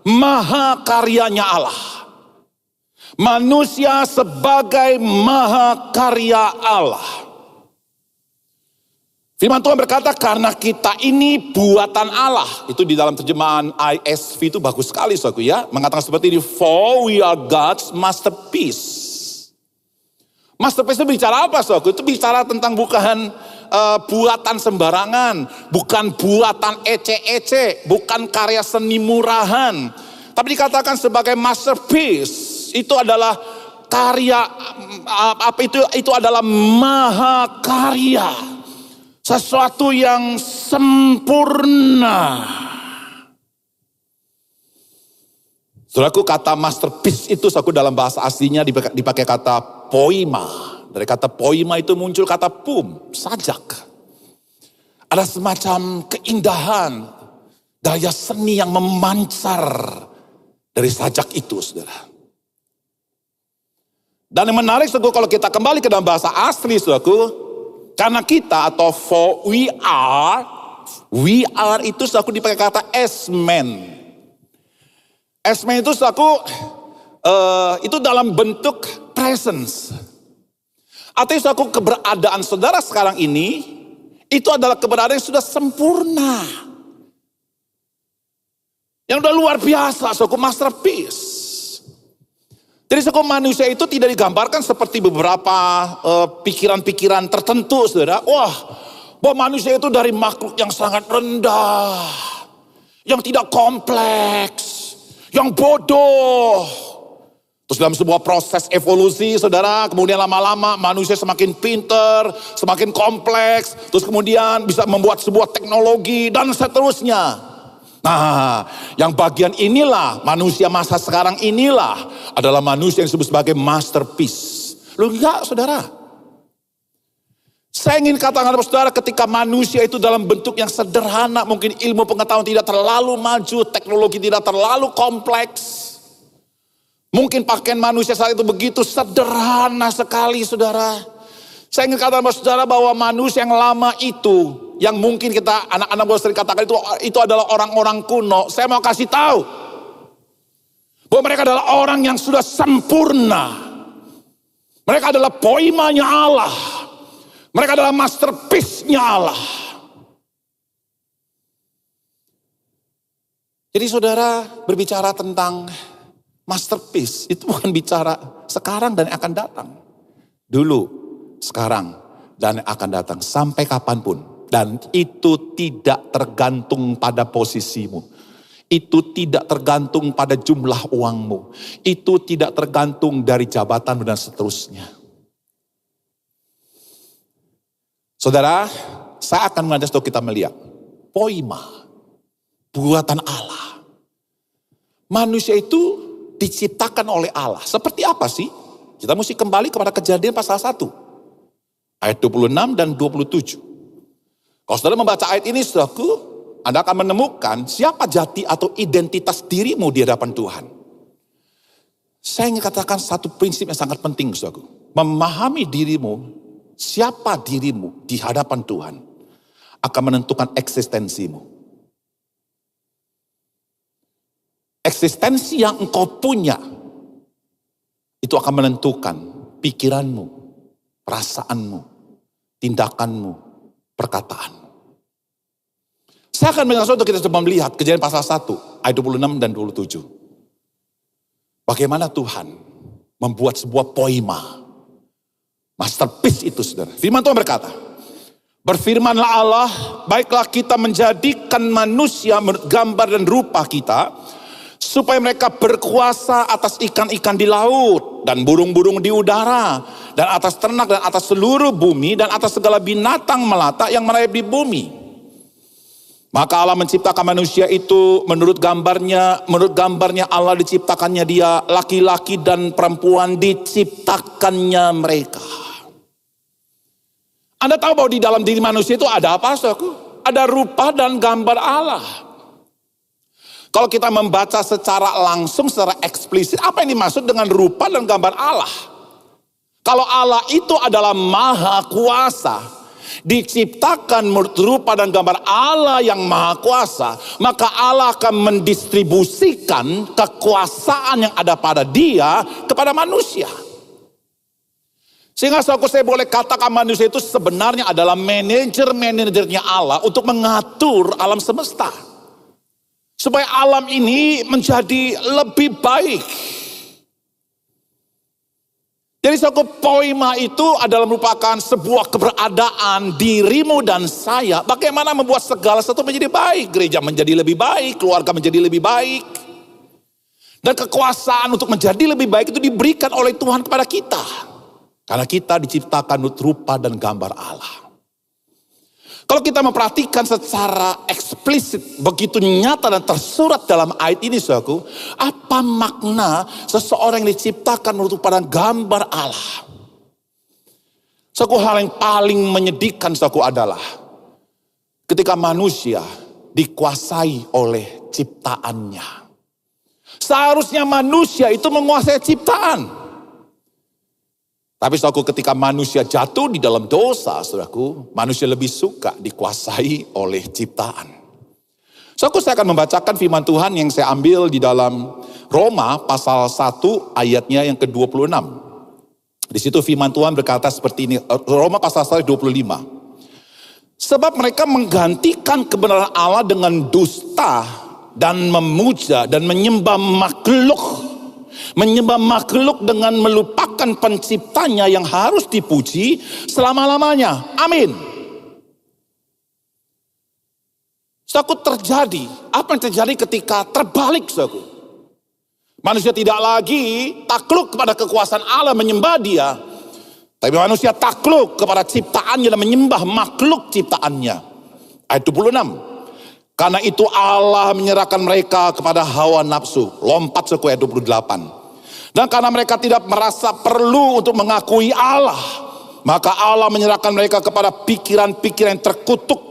[SPEAKER 5] maha karyanya Allah. Manusia sebagai maha karya Allah. Firman Tuhan berkata karena kita ini buatan Allah. Itu di dalam terjemahan ISV itu bagus sekali, saudaraku ya. Mengatakan seperti ini, for we are God's masterpiece. Masterpiece itu bicara apa, saudaraku? Itu bicara tentang bukan buatan sembarangan, bukan buatan ece-ece, bukan karya seni murahan. Tapi dikatakan sebagai masterpiece, itu adalah karya, itu adalah maha karya. Sesuatu yang sempurna. Saudaraku, kata masterpiece itu dalam bahasa aslinya dipakai kata poima. Dari kata poima itu muncul kata pum, sajak. Ada semacam keindahan, daya seni yang memancar dari sajak itu, saudara. Dan yang menarik, saudaraku, kalau kita kembali ke dalam bahasa asli, saudaraku, karena kita atau for we are itu saudaraku dipakai kata esmen. Esmen itu saudaraku itu dalam bentuk presence. Artinya saudaraku keberadaan saudara sekarang ini itu adalah keberadaan yang sudah sempurna. Yang sudah luar biasa, saudaraku, masterpiece. Jadi manusia itu tidak digambarkan seperti beberapa pikiran-pikiran tertentu, saudara. Wah, bahwa manusia itu dari makhluk yang sangat rendah, yang tidak kompleks, yang bodoh. Terus dalam sebuah proses evolusi, saudara, kemudian lama-lama manusia semakin pinter, semakin kompleks, terus kemudian bisa membuat sebuah teknologi dan seterusnya. Nah, yang bagian inilah, manusia masa sekarang inilah adalah manusia yang disebut sebagai masterpiece. Loh enggak, saudara. Saya ingin katakan kepada saudara, ketika manusia itu dalam bentuk yang sederhana, mungkin ilmu pengetahuan tidak terlalu maju, teknologi tidak terlalu kompleks. Mungkin pakaian manusia saat itu begitu sederhana sekali, saudara. Saya ingin katakan kepada saudara bahwa manusia yang lama itu, yang mungkin kita anak-anak boleh sering katakan itu adalah orang-orang kuno. Saya mau kasih tahu bahwa mereka adalah orang yang sudah sempurna. Mereka adalah poimanya Allah. Mereka adalah masterpiece-nya Allah. Jadi saudara, berbicara tentang masterpiece itu bukan bicara sekarang dan akan datang. Dulu, sekarang, dan akan datang sampai kapanpun. Dan itu tidak tergantung pada posisimu. Itu tidak tergantung pada jumlah uangmu. Itu tidak tergantung dari jabatanmu dan seterusnya. Saudara, saya akan mengajak kita melihat poima, buatan Allah. Manusia itu diciptakan oleh Allah. Seperti apa sih? Kita mesti kembali kepada Kejadian pasal 1. Ayat 26 dan 27. Kalau saudara membaca ayat ini, saudaraku, Anda akan menemukan siapa jati atau identitas dirimu di hadapan Tuhan. Saya ingin katakan satu prinsip yang sangat penting, saudaraku. Memahami dirimu, siapa dirimu di hadapan Tuhan, akan menentukan eksistensimu. Eksistensi yang engkau punya, itu akan menentukan pikiranmu, perasaanmu, tindakanmu, perkataanmu. Saya akan mengajak untuk kita coba melihat Kejadian pasal 1, ayat 26 dan 27. Bagaimana Tuhan membuat sebuah poima, masterpiece itu, saudara. Firman Tuhan berkata, berfirmanlah Allah, baiklah kita menjadikan manusia menurut gambar dan rupa kita, supaya mereka berkuasa atas ikan-ikan di laut, dan burung-burung di udara, dan atas ternak, dan atas seluruh bumi, dan atas segala binatang melata yang merayap di bumi. Maka Allah menciptakan manusia itu menurut gambarnya Allah diciptakannya dia, laki-laki dan perempuan diciptakannya mereka. Anda tahu bahwa di dalam diri manusia itu ada apa, saudaraku? Ada rupa dan gambar Allah. Kalau kita membaca secara langsung, secara eksplisit, apa yang dimaksud dengan rupa dan gambar Allah? Kalau Allah itu adalah maha kuasa, diciptakan menurut rupa dan gambar Allah yang maha kuasa, maka Allah akan mendistribusikan kekuasaan yang ada pada dia kepada manusia. Sehingga saya boleh katakan manusia itu sebenarnya adalah manajernya Allah untuk mengatur alam semesta. Supaya alam ini menjadi lebih baik. Jadi suatu poima itu adalah merupakan sebuah keberadaan dirimu dan saya. Bagaimana membuat segala sesuatu menjadi baik. Gereja menjadi lebih baik, keluarga menjadi lebih baik. Dan kekuasaan untuk menjadi lebih baik itu diberikan oleh Tuhan kepada kita. Karena kita diciptakan menurut rupa dan gambar Allah. Kalau kita memperhatikan secara eksplisit, begitu nyata dan tersurat dalam ayat ini, saudaraku, apa makna seseorang yang diciptakan menurut rupa dan gambar Allah? Suatu hal yang paling menyedihkan, saudaraku, adalah ketika manusia dikuasai oleh ciptaannya. Seharusnya manusia itu menguasai ciptaan. Tapi saudaraku, ketika manusia jatuh di dalam dosa, saudaraku, manusia lebih suka dikuasai oleh ciptaan. Saudaraku, saya akan membacakan firman Tuhan yang saya ambil di dalam Roma pasal 1 ayatnya yang ke-26. Di situ firman Tuhan berkata seperti ini, Roma pasal 1 ayat 25. Sebab mereka menggantikan kebenaran Allah dengan dusta dan memuja dan menyembah makhluk Menyembah makhluk dengan melupakan penciptanya yang harus dipuji selama-lamanya. Amin. Saudaraku, terjadi. Apa yang terjadi ketika terbalik, saudaraku? Manusia tidak lagi takluk kepada kekuasaan Allah menyembah dia. Tapi manusia takluk kepada ciptaannya dan menyembah makhluk ciptaannya. Ayat 26. Karena itu Allah menyerahkan mereka kepada hawa nafsu. Lompat saudaraku ayat 28. Dan karena mereka tidak merasa perlu untuk mengakui Allah, maka Allah menyerahkan mereka kepada pikiran-pikiran yang terkutuk,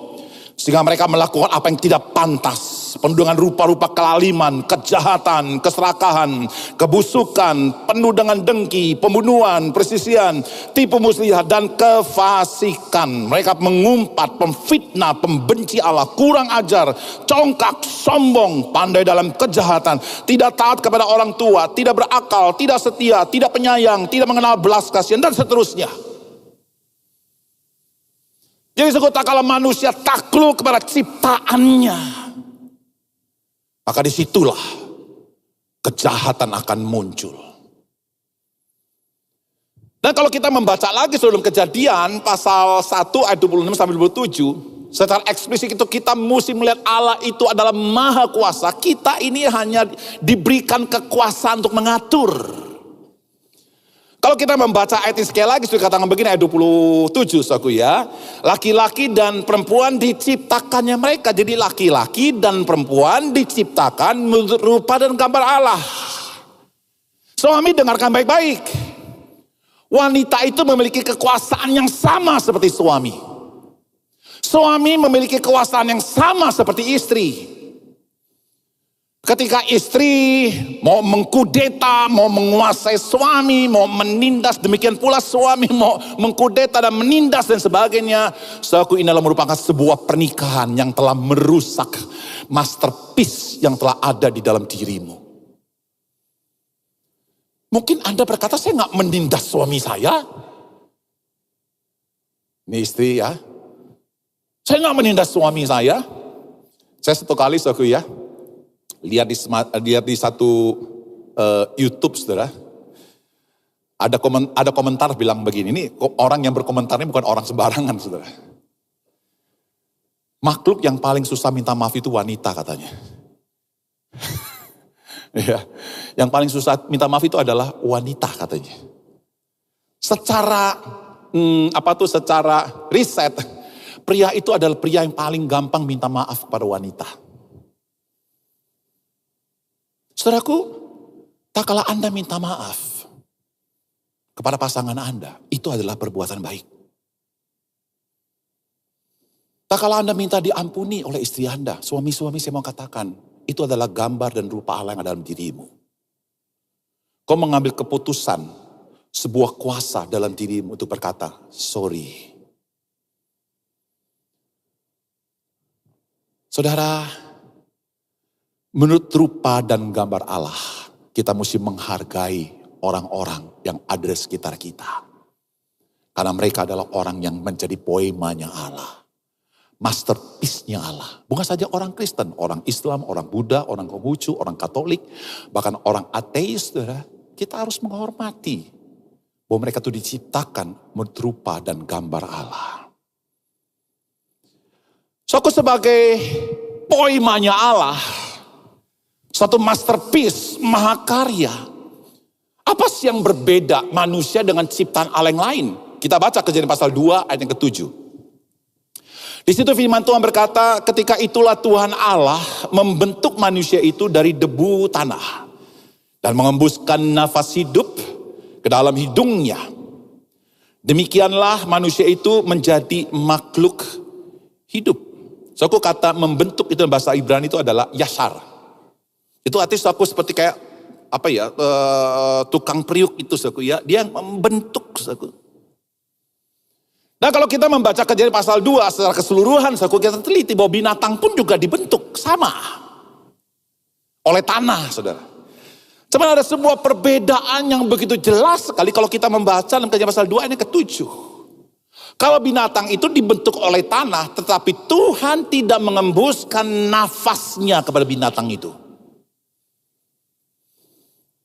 [SPEAKER 5] sehingga mereka melakukan apa yang tidak pantas, penuh dengan rupa-rupa kelaliman, kejahatan, keserakahan, kebusukan, penuh dengan dengki, pembunuhan, persisian, tipu muslihat, dan kefasikan. Mereka mengumpat, pemfitnah, pembenci Allah, kurang ajar, congkak, sombong, pandai dalam kejahatan, tidak taat kepada orang tua, tidak berakal, tidak setia, tidak penyayang, tidak mengenal belas kasihan, dan seterusnya. Jadi tak kala manusia takluk kepada ciptaannya, maka disitulah kejahatan akan muncul. Dan kalau kita membaca lagi sebelum Kejadian pasal 1 ayat 26 sampai 27, secara eksplisit itu kita mesti melihat Allah itu adalah maha kuasa. Kita ini hanya diberikan kekuasaan untuk mengatur. Kalau kita membaca ayat ini sekali lagi, sudah katakan begini ayat 27 saudaraku ya. Laki-laki dan perempuan diciptakannya mereka. Jadi laki-laki dan perempuan diciptakan menurut rupa dan gambar Allah. Suami dengarkan baik-baik. Wanita itu memiliki kekuasaan yang sama seperti suami. Suami memiliki kekuasaan yang sama seperti istri. Ketika istri mau mengkudeta, mau menguasai suami, mau menindas, demikian pula suami mau mengkudeta dan menindas dan sebagainya. Saudaraku, ini adalah merupakan sebuah pernikahan yang telah merusak masterpiece yang telah ada di dalam dirimu. Mungkin Anda berkata, saya nggak menindas suami saya. Ini istri ya. Saya nggak menindas suami saya. Saya satu kali saudaraku ya. Lihat di satu YouTube saudara, ada komentar bilang begini, ini orang yang berkomentar ini bukan orang sembarangan saudara. Makhluk yang paling susah minta maaf itu wanita katanya. Ya, yang paling susah minta maaf itu adalah wanita katanya. Secara secara riset, pria itu adalah pria yang paling gampang minta maaf kepada wanita. Saudaraku, tak kala Anda minta maaf kepada pasangan Anda, itu adalah perbuatan baik. Tak kala Anda minta diampuni oleh istri Anda, suami-suami saya mau katakan, itu adalah gambar dan rupa Allah yang ada dalam dirimu. Kau mengambil keputusan, sebuah kuasa dalam dirimu untuk berkata, sorry. Saudara, menurut rupa dan gambar Allah, kita mesti menghargai orang-orang yang ada di sekitar kita. Karena mereka adalah orang yang menjadi poemanya Allah. Masterpiece-nya Allah. Bukan saja orang Kristen, orang Islam, orang Buddha, orang Konghucu, orang Katolik, bahkan orang ateis, saudara. Kita harus menghormati bahwa mereka itu diciptakan menurut rupa dan gambar Allah. So, aku sebagai poemanya Allah, satu masterpiece, mahakarya. Apa sih yang berbeda manusia dengan ciptaan Allah yang lain? Kita baca Kejadian pasal 2 ayat yang ke-7. Di situ firman Tuhan berkata, ketika itulah Tuhan Allah membentuk manusia itu dari debu tanah. Dan mengembuskan nafas hidup ke dalam hidungnya. Demikianlah manusia itu menjadi makhluk hidup. So, aku kata membentuk itu dalam bahasa Ibrani itu adalah yashar. Itu artinya aku seperti kayak tukang periuk itu saku ya, dia yang membentuk saku. Nah, kalau kita membaca Kejadian pasal 2 secara keseluruhan saku, kita teliti bahwa binatang pun juga dibentuk sama oleh tanah, saudara. Cuma ada sebuah perbedaan yang begitu jelas sekali kalau kita membaca dalam Kejadian pasal 2 ini ke-7. Kalau binatang itu dibentuk oleh tanah, tetapi Tuhan tidak mengembuskan nafasnya kepada binatang itu.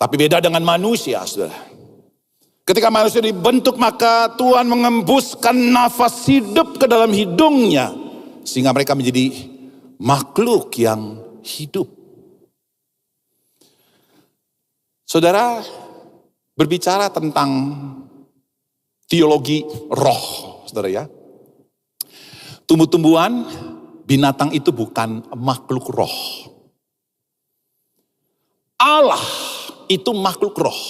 [SPEAKER 5] Tapi beda dengan manusia, saudara. Ketika manusia dibentuk, maka Tuhan mengembuskan nafas hidup ke dalam hidungnya. Sehingga mereka menjadi makhluk yang hidup. Saudara, berbicara tentang teologi roh, saudara ya. Tumbuh-tumbuhan, binatang itu bukan makhluk roh. Allah itu makhluk roh.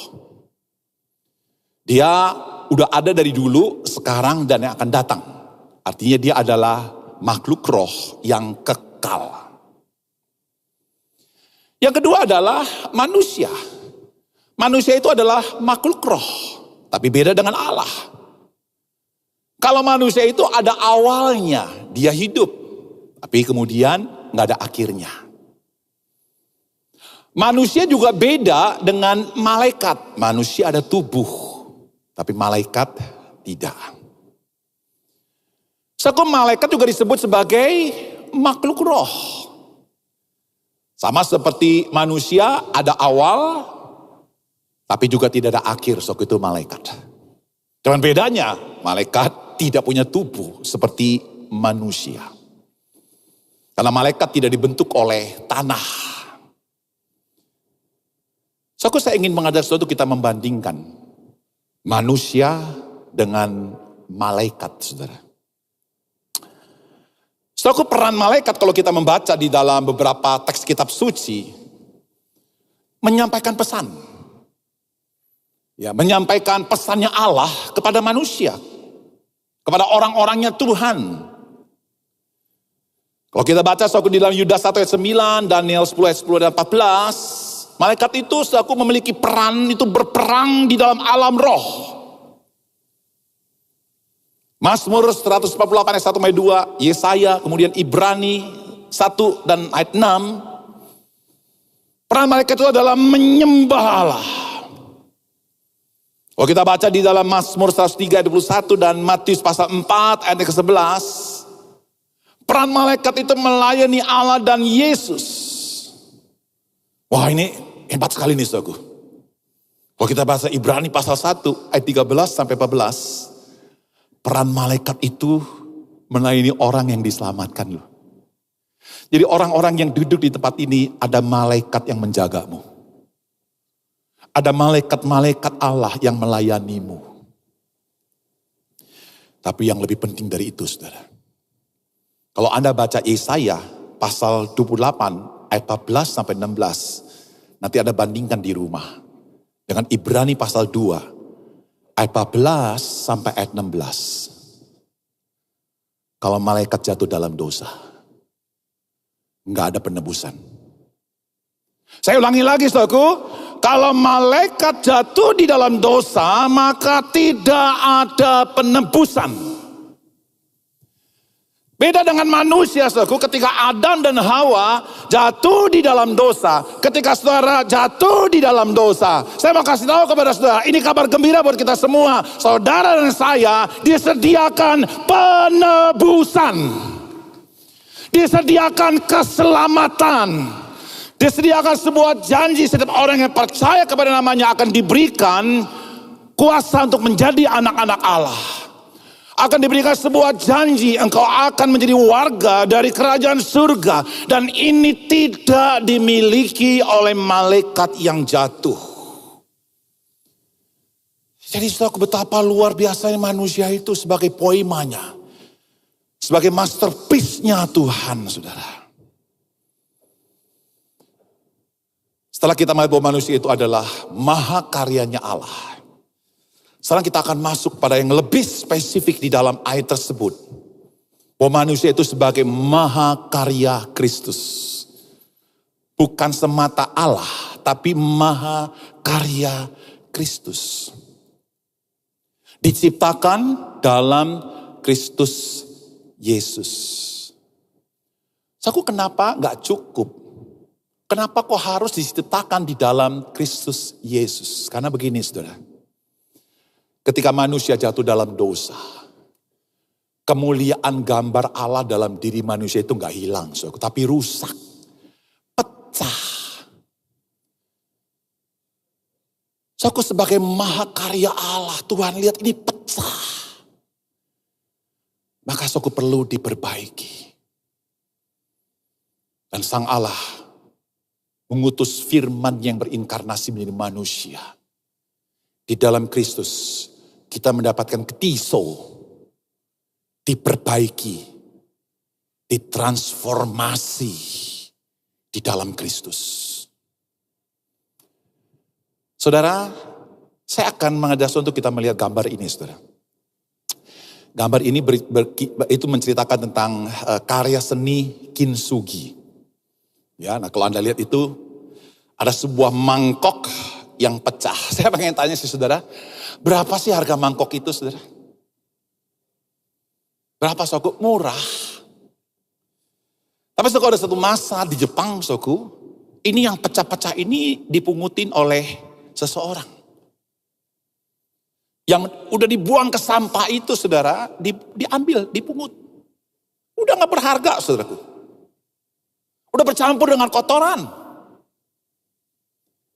[SPEAKER 5] Dia udah ada dari dulu, sekarang, dan yang akan datang. Artinya dia adalah makhluk roh yang kekal. Yang kedua adalah manusia. Manusia itu adalah makhluk roh, tapi beda dengan Allah. Kalau manusia itu ada awalnya, dia hidup, tapi kemudian nggak ada akhirnya. Manusia juga beda dengan malaikat. Manusia ada tubuh, tapi malaikat tidak. Malaikat juga disebut sebagai makhluk roh. Sama seperti manusia ada awal, tapi juga tidak ada akhir, itu malaikat. Cuman bedanya, malaikat tidak punya tubuh seperti manusia. Karena malaikat tidak dibentuk oleh tanah. Saya ingin mengajak saudara kita membandingkan manusia dengan malaikat, saudara. Saudara, peran malaikat kalau kita membaca di dalam beberapa teks kitab suci, menyampaikan pesan. Ya, menyampaikan pesannya Allah kepada manusia, kepada orang-orangnya Tuhan. Kalau kita baca saudara di dalam Yudas 1 ayat 9, Daniel 10 ayat 10 dan 14, malaikat itu saudara memiliki peran itu berperang di dalam alam roh. Mazmur 148 ayat 1 sampai 2, Yesaya, kemudian Ibrani 1 dan ayat 6. Peran malaikat itu adalah menyembah Allah. Kalau kita baca di dalam Mazmur 103 ayat 21 dan Matius pasal 4 ayat ke-11, peran malaikat itu melayani Allah dan Yesus. Wah, ini hebat sekali nih saudaraku. Kalau kita baca Ibrani pasal 1 ayat 13 sampai 14, peran malaikat itu melayani orang yang diselamatkan loh. Jadi orang-orang yang duduk di tempat ini ada malaikat yang menjagamu. Ada malaikat-malaikat Allah yang melayanimu. Tapi yang lebih penting dari itu, saudara. Kalau Anda baca Yesaya pasal 28 ayat 14 sampai 16, nanti Anda bandingkan di rumah dengan Ibrani pasal 2 ayat 14 sampai ayat 16. Kalau malaikat jatuh dalam dosa, nggak ada penebusan. Saya ulangi lagi, saudaraku. Kalau malaikat jatuh di dalam dosa, maka tidak ada penebusan. Beda dengan manusia, saudaraku, ketika Adam dan Hawa jatuh di dalam dosa. Ketika saudara jatuh di dalam dosa, saya mau kasih tahu kepada saudara, ini kabar gembira buat kita semua. Saudara dan saya disediakan penebusan. Disediakan keselamatan. Disediakan sebuah janji setiap orang yang percaya kepada namanya akan diberikan kuasa untuk menjadi anak-anak Allah. Akan diberikan sebuah janji engkau akan menjadi warga dari kerajaan surga. Dan ini tidak dimiliki oleh malaikat yang jatuh. Jadi saudara, betapa luar biasanya manusia itu sebagai poemanya. Sebagai masterpiece-nya Tuhan, saudara. Setelah kita melihat bahwa manusia itu adalah maha karyanya Allah. Sekarang kita akan masuk pada yang lebih spesifik di dalam ayat tersebut. Bahwa manusia itu sebagai maha karya Kristus. Bukan semata Allah, tapi maha karya Kristus. Diciptakan dalam Kristus Yesus. Aku kenapa gak cukup? Kenapa kok harus diciptakan di dalam Kristus Yesus? Karena begini, saudara. Ketika manusia jatuh dalam dosa, kemuliaan gambar Allah dalam diri manusia itu gak hilang, saudara, tapi rusak, pecah. Saudaraku, sebagai mahakarya Allah, Tuhan lihat ini pecah. Maka saudaraku perlu diperbaiki. Dan Sang Allah mengutus firman yang berinkarnasi menjadi manusia. Di dalam Kristus kita mendapatkan ketiso, diperbaiki, ditransformasi di dalam Kristus. Saudara, saya akan mengajak untuk kita melihat gambar ini, saudara. Gambar ini itu menceritakan tentang karya seni kintsugi. Ya, nah kalau Anda lihat itu ada sebuah mangkok yang pecah. Saya pengen tanya sih saudara, berapa sih harga mangkok itu saudara? Berapa saudara? Murah. Tapi saudara, ada satu masa di Jepang saudara, ini yang pecah-pecah ini dipungutin oleh seseorang. Yang udah dibuang ke sampah itu saudara, diambil, dipungut. Udah gak berharga saudaraku. Udah bercampur dengan kotoran.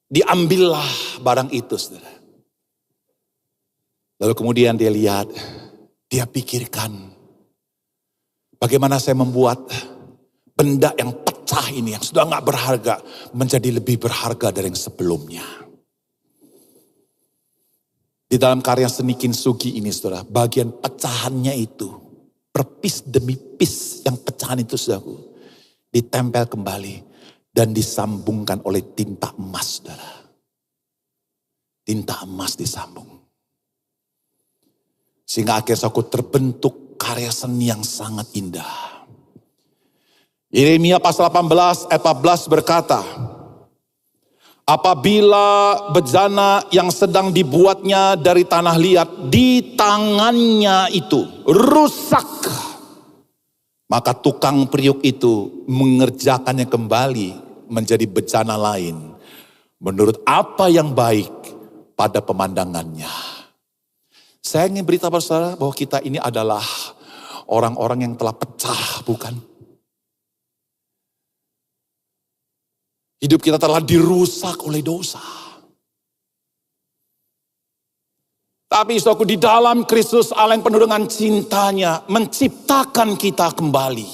[SPEAKER 5] Diambillah barang itu saudara. Lalu kemudian dia lihat, dia pikirkan. Bagaimana saya membuat benda yang pecah ini, yang sudah gak berharga, menjadi lebih berharga dari yang sebelumnya. Di dalam karya seni kintsugi ini saudara, bagian pecahannya itu, per-piece demi piece yang pecahan itu saudaraku, ditempel kembali dan disambungkan oleh tinta emas, saudara. Tinta emas disambung. Sehingga akhirnya aku terbentuk karya seni yang sangat indah. Yeremia pasal 18 ayat 14 berkata, apabila bejana yang sedang dibuatnya dari tanah liat di tangannya itu rusak, maka tukang periuk itu mengerjakannya kembali menjadi bejana lain. Menurut apa yang baik pada pemandangannya. Saya ingin beritahu pada saudara bahwa kita ini adalah orang-orang yang telah pecah, bukan? Hidup kita telah dirusak oleh dosa. Tapi saudaraku, di dalam Kristus Allah yang penuh dengan cintanya menciptakan kita kembali.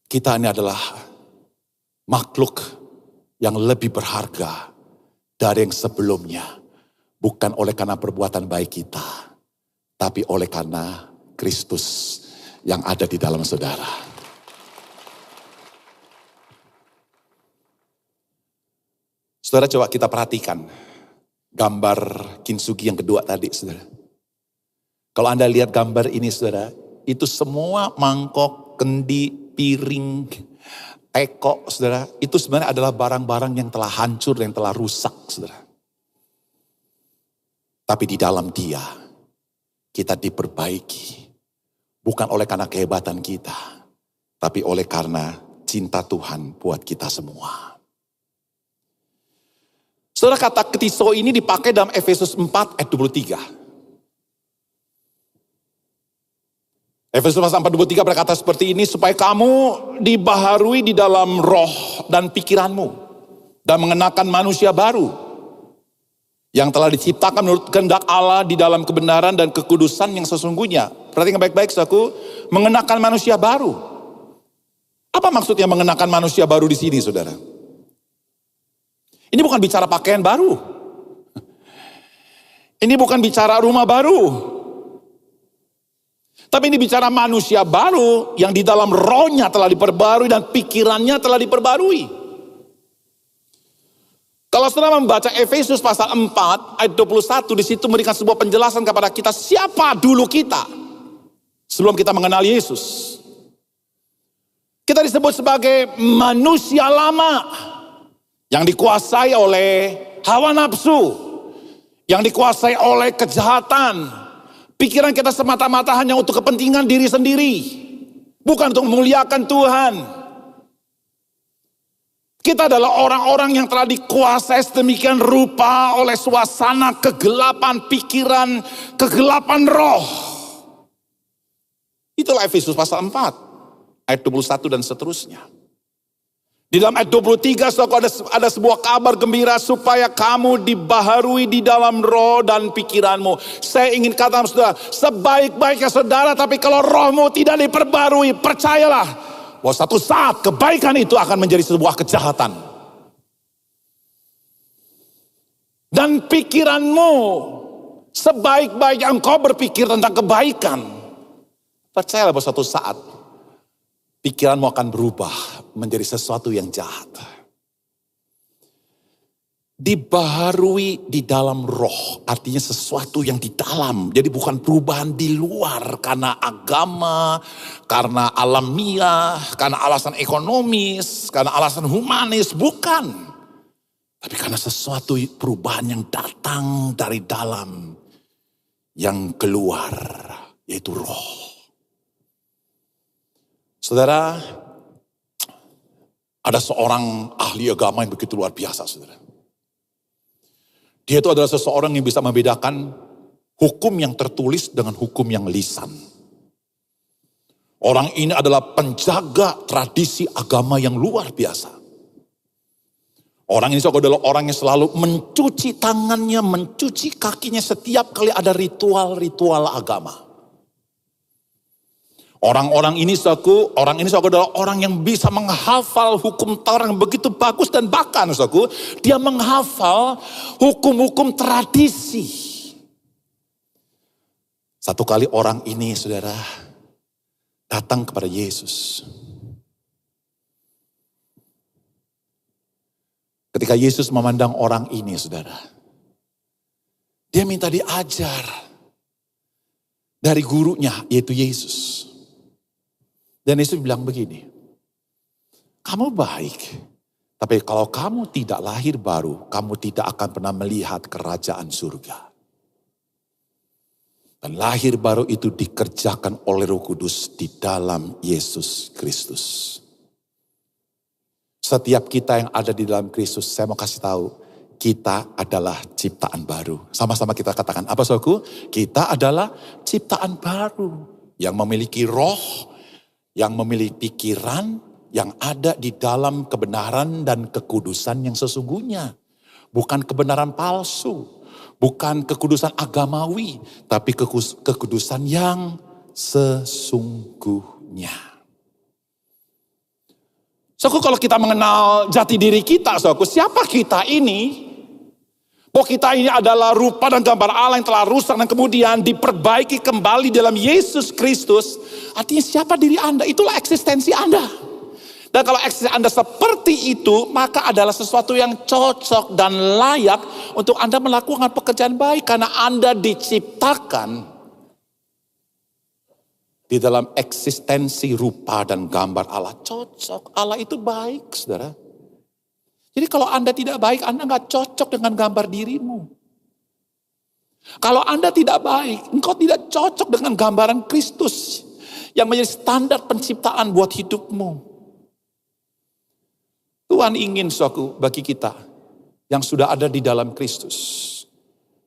[SPEAKER 5] Kita ini adalah makhluk yang lebih berharga dari yang sebelumnya. Bukan oleh karena perbuatan baik kita, tapi oleh karena Kristus yang ada di dalam saudara. Saudara, coba kita perhatikan gambar kintsugi yang kedua tadi, saudara. Kalau Anda lihat gambar ini, saudara, itu semua mangkok, kendi, piring, teko, saudara, itu sebenarnya adalah barang-barang yang telah hancur, yang telah rusak, saudara. Tapi di dalam Dia, kita diperbaiki. Bukan oleh karena kehebatan kita, tapi oleh karena cinta Tuhan buat kita semua. Saudara, kata ketiso ini dipakai dalam Efesus 4 ayat 23. Efesus 4 ayat 23 berkata seperti ini, supaya kamu dibaharui di dalam roh dan pikiranmu, dan mengenakan manusia baru, yang telah diciptakan menurut kehendak Allah di dalam kebenaran dan kekudusan yang sesungguhnya. Perhatikan baik-baik saudaraku, mengenakan manusia baru. Apa maksudnya mengenakan manusia baru di sini, saudara? Ini bukan bicara pakaian baru. Ini bukan bicara rumah baru. Tapi ini bicara manusia baru yang di dalam rohnya telah diperbarui dan pikirannya telah diperbarui. Kalau saudara membaca Efesus pasal 4 ayat 21, di situ memberikan sebuah penjelasan kepada kita siapa dulu kita sebelum kita mengenal Yesus. Kita disebut sebagai manusia lama yang dikuasai oleh hawa nafsu, yang dikuasai oleh kejahatan. Pikiran kita semata-mata hanya untuk kepentingan diri sendiri, bukan untuk memuliakan Tuhan. Kita adalah orang-orang yang telah dikuasai sedemikian rupa oleh suasana kegelapan pikiran, kegelapan roh. Itulah Efesus pasal 4 ayat 21 dan seterusnya. Di dalam ayat 23 saudara, ada sebuah kabar gembira supaya kamu dibaharui di dalam roh dan pikiranmu. Saya ingin katakan saudara, sebaik-baiknya saudara, tapi kalau rohmu tidak diperbarui, percayalah bahwa satu saat kebaikan itu akan menjadi sebuah kejahatan. Dan pikiranmu, sebaik-baik engkau berpikir tentang kebaikan, percayalah bahwa suatu saat pikiranmu akan berubah menjadi sesuatu yang jahat. Dibaharui di dalam roh, artinya sesuatu yang di dalam. Jadi bukan perubahan di luar karena agama, karena alamiah, karena alasan ekonomis, karena alasan humanis, bukan. Tapi karena sesuatu perubahan yang datang dari dalam, yang keluar, yaitu roh. Saudara, ada seorang ahli agama yang begitu luar biasa, saudara. Dia itu adalah seseorang yang bisa membedakan hukum yang tertulis dengan hukum yang lisan. Orang ini adalah penjaga tradisi agama yang luar biasa. Orang ini adalah orang yang selalu mencuci tangannya, mencuci kakinya setiap kali ada ritual-ritual agama. Orang ini adalah orang yang bisa menghafal hukum Taurat yang begitu bagus, dan bahkan dia menghafal hukum-hukum tradisi. Satu kali orang ini, saudara, datang kepada Yesus. Ketika Yesus memandang orang ini, saudara, dia minta diajar dari gurunya, yaitu Yesus. Dan Yesus bilang begini, kamu baik, tapi kalau kamu tidak lahir baru, kamu tidak akan pernah melihat kerajaan surga. Dan lahir baru itu dikerjakan oleh Roh Kudus di dalam Yesus Kristus. Setiap kita yang ada di dalam Kristus, saya mau kasih tahu, kita adalah ciptaan baru. Sama-sama kita katakan, apa saudaraku? Kita adalah ciptaan baru yang memiliki roh, yang memiliki pikiran, yang ada di dalam kebenaran dan kekudusan yang sesungguhnya. Bukan kebenaran palsu, bukan kekudusan agamawi, tapi kekudusan yang sesungguhnya. Saudaraku, kalau kita mengenal jati diri kita, saudaraku, siapa kita ini? Bahwa kita ini adalah rupa dan gambar Allah yang telah rusak dan kemudian diperbaiki kembali dalam Yesus Kristus. Artinya siapa diri Anda? Itulah eksistensi Anda. Dan kalau eksistensi Anda seperti itu, maka adalah sesuatu yang cocok dan layak untuk Anda melakukan pekerjaan baik. Karena Anda diciptakan di dalam eksistensi rupa dan gambar Allah. Cocok, Allah itu baik, saudara. Jadi kalau Anda tidak baik, Anda gak cocok dengan gambar dirimu. Kalau Anda tidak baik, engkau tidak cocok dengan gambaran Kristus yang menjadi standar penciptaan buat hidupmu. Tuhan ingin, saudaraku, bagi kita yang sudah ada di dalam Kristus,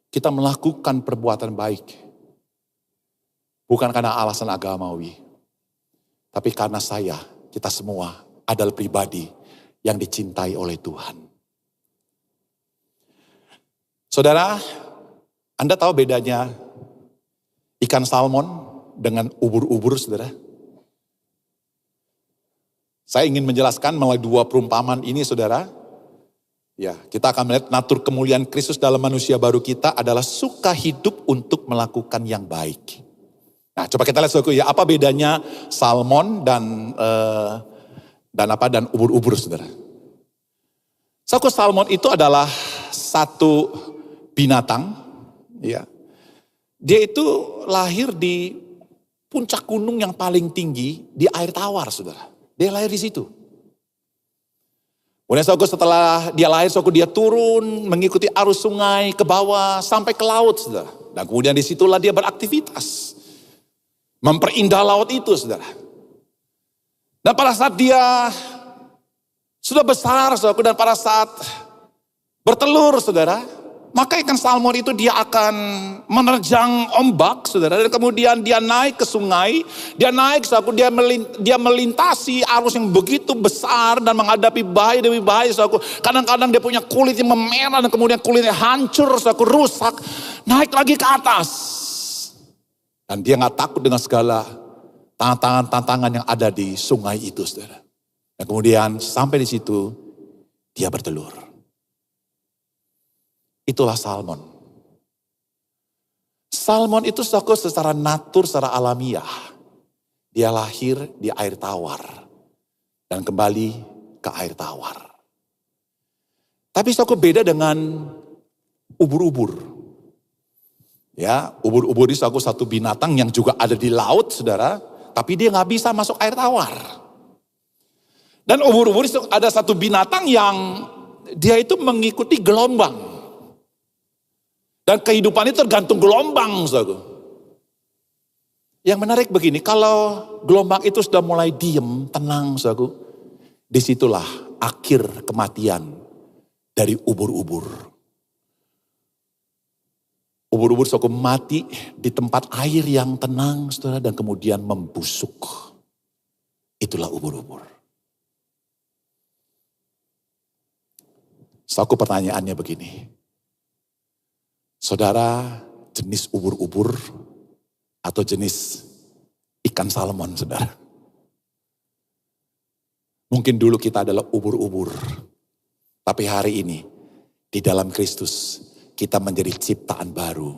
[SPEAKER 5] kita melakukan perbuatan baik. Bukan karena alasan agamawi, tapi karena kita semua adalah pribadi yang dicintai oleh Tuhan. Saudara, Anda tahu bedanya ikan salmon dengan ubur-ubur, saudara? Saya ingin menjelaskan melalui dua perumpamaan ini, saudara. Ya, kita akan melihat natur kemuliaan Kristus dalam manusia baru kita adalah suka hidup untuk melakukan yang baik. Nah, coba kita lihat, saudara, ya, apa bedanya salmon dan ubur-ubur, saudara. Saudara, salmon itu adalah satu binatang, ya. Dia itu lahir di puncak gunung yang paling tinggi di air tawar, saudara. Dia lahir di situ. Kemudian saudara, setelah dia lahir, saudara, dia turun mengikuti arus sungai ke bawah sampai ke laut, saudara. Dan kemudian disitulah dia beraktivitas, memperindah laut itu, saudara. Dan pada saat dia sudah besar, saudara, dan pada saat bertelur, saudara, Maka ikan salmon itu dia akan menerjang ombak, saudara. Dan kemudian dia naik ke sungai. Dia naik, saudaraku, dia melintasi arus yang begitu besar dan menghadapi bahaya demi bahaya, saudaraku. Kadang-kadang dia punya kulit yang memerah dan kemudian kulitnya hancur, saudaraku, rusak. Naik lagi ke atas. Dan dia gak takut dengan segala tantangan-tantangan yang ada di sungai itu, saudara. Dan kemudian sampai di situ dia bertelur. Itulah salmon. Salmon itu secara natur, secara alamiah. Dia lahir di air tawar. Dan kembali ke air tawar. Tapi beda dengan ubur-ubur. Ya, ubur-ubur itu satu binatang yang juga ada di laut, saudara. Tapi dia gak bisa masuk air tawar. Dan ubur-ubur itu ada satu binatang yang dia itu mengikuti gelombang. Dan kehidupan itu tergantung gelombang, saudara. Yang menarik begini, kalau gelombang itu sudah mulai diem, tenang, saudara, disitulah akhir kematian dari ubur-ubur. Ubur-ubur, saudara, mati di tempat air yang tenang, saudara, dan kemudian membusuk. Itulah ubur-ubur. Saudara, pertanyaannya begini. Saudara jenis ubur-ubur atau jenis ikan salmon, saudara? Mungkin dulu kita adalah ubur-ubur. Tapi hari ini di dalam Kristus kita menjadi ciptaan baru.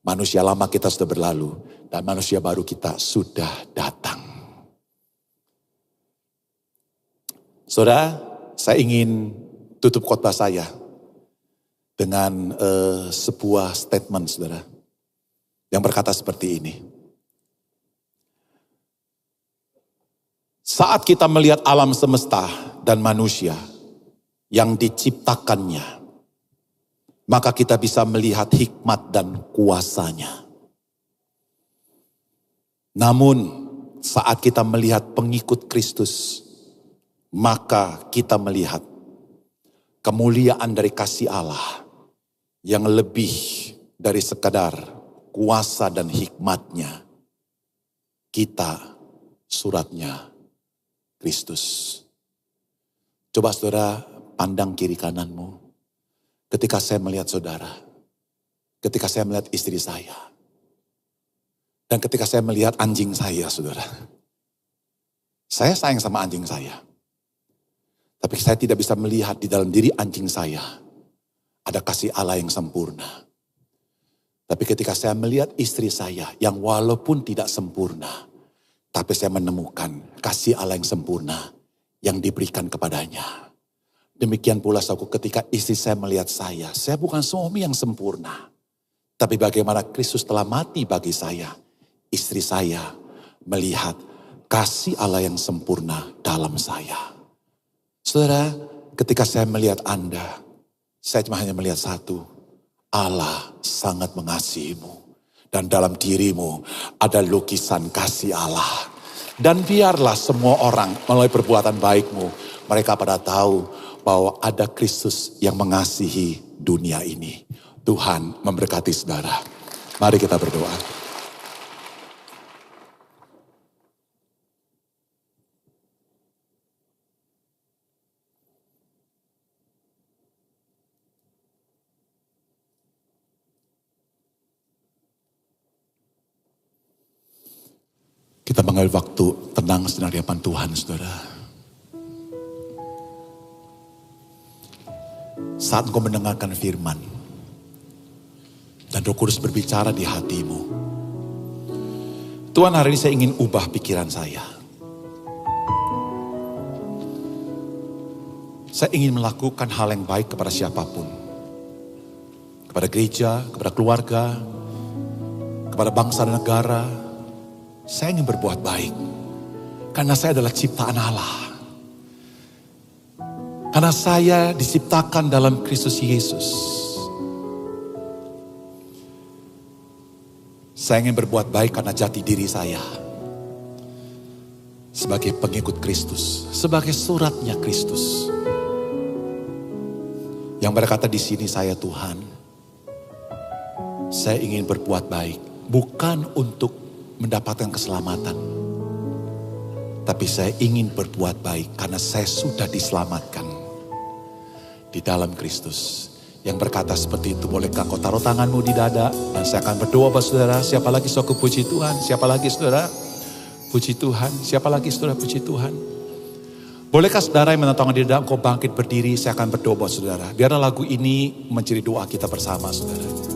[SPEAKER 5] Manusia lama kita sudah berlalu dan manusia baru kita sudah datang. Saudara, saya ingin tutup khotbah saya dengan sebuah statement, saudara, yang berkata seperti ini. Saat kita melihat alam semesta dan manusia yang diciptakannya, maka kita bisa melihat hikmat dan kuasanya. Namun saat kita melihat pengikut Kristus, maka kita melihat kemuliaan dari kasih Allah yang lebih dari sekadar kuasa dan hikmatnya. Kita suratnya Kristus. Coba saudara pandang kiri kananmu. Ketika saya melihat saudara. Ketika saya melihat istri saya. Dan ketika saya melihat anjing saya, saudara. Saya sayang sama anjing saya. Tapi saya tidak bisa melihat di dalam diri anjing saya ada kasih Allah yang sempurna. Tapi ketika saya melihat istri saya yang walaupun tidak sempurna, tapi saya menemukan kasih Allah yang sempurna yang diberikan kepadanya. Demikian pula ketika istri saya melihat saya bukan suami yang sempurna. Tapi bagaimana Kristus telah mati bagi saya, istri saya melihat kasih Allah yang sempurna dalam saya. Saudara, ketika saya melihat Anda, saya cuma hanya melihat satu. Allah sangat mengasihimu. Dan dalam dirimu ada lukisan kasih Allah. Dan biarlah semua orang melalui perbuatan baikmu, mereka pada tahu bahwa ada Kristus yang mengasihi dunia ini. Tuhan memberkati saudara. Mari kita berdoa. Kita mengambil waktu tenang sejenak di hadapan Tuhan, saudara. Saat engkau mendengarkan firman, dan Roh Kudus berbicara di hatimu. Tuhan, hari ini saya ingin ubah pikiran saya. Saya ingin melakukan hal yang baik kepada siapapun. Kepada gereja, kepada keluarga, kepada bangsa dan negara. Saya ingin berbuat baik. Karena saya adalah ciptaan Allah. Karena saya diciptakan dalam Kristus Yesus. Saya ingin berbuat baik karena jati diri saya. Sebagai pengikut Kristus. Sebagai suratnya Kristus. Yang berkata di sini, saya Tuhan. Saya ingin berbuat baik, bukan untuk mendapatkan keselamatan. Tapi saya ingin berbuat baik karena saya sudah diselamatkan di dalam Kristus. Yang berkata seperti itu, bolehkah kau taruh tanganmu di dada dan saya akan berdoa buat saudara. Siapa lagi saudara puji Tuhan? Siapa lagi saudara puji Tuhan? Siapa lagi saudara puji Tuhan? Bolehkah saudara yang menentang di dada, kau bangkit berdiri, saya akan berdoa buat saudara. Biarlah lagu ini menjadi doa kita bersama saudara.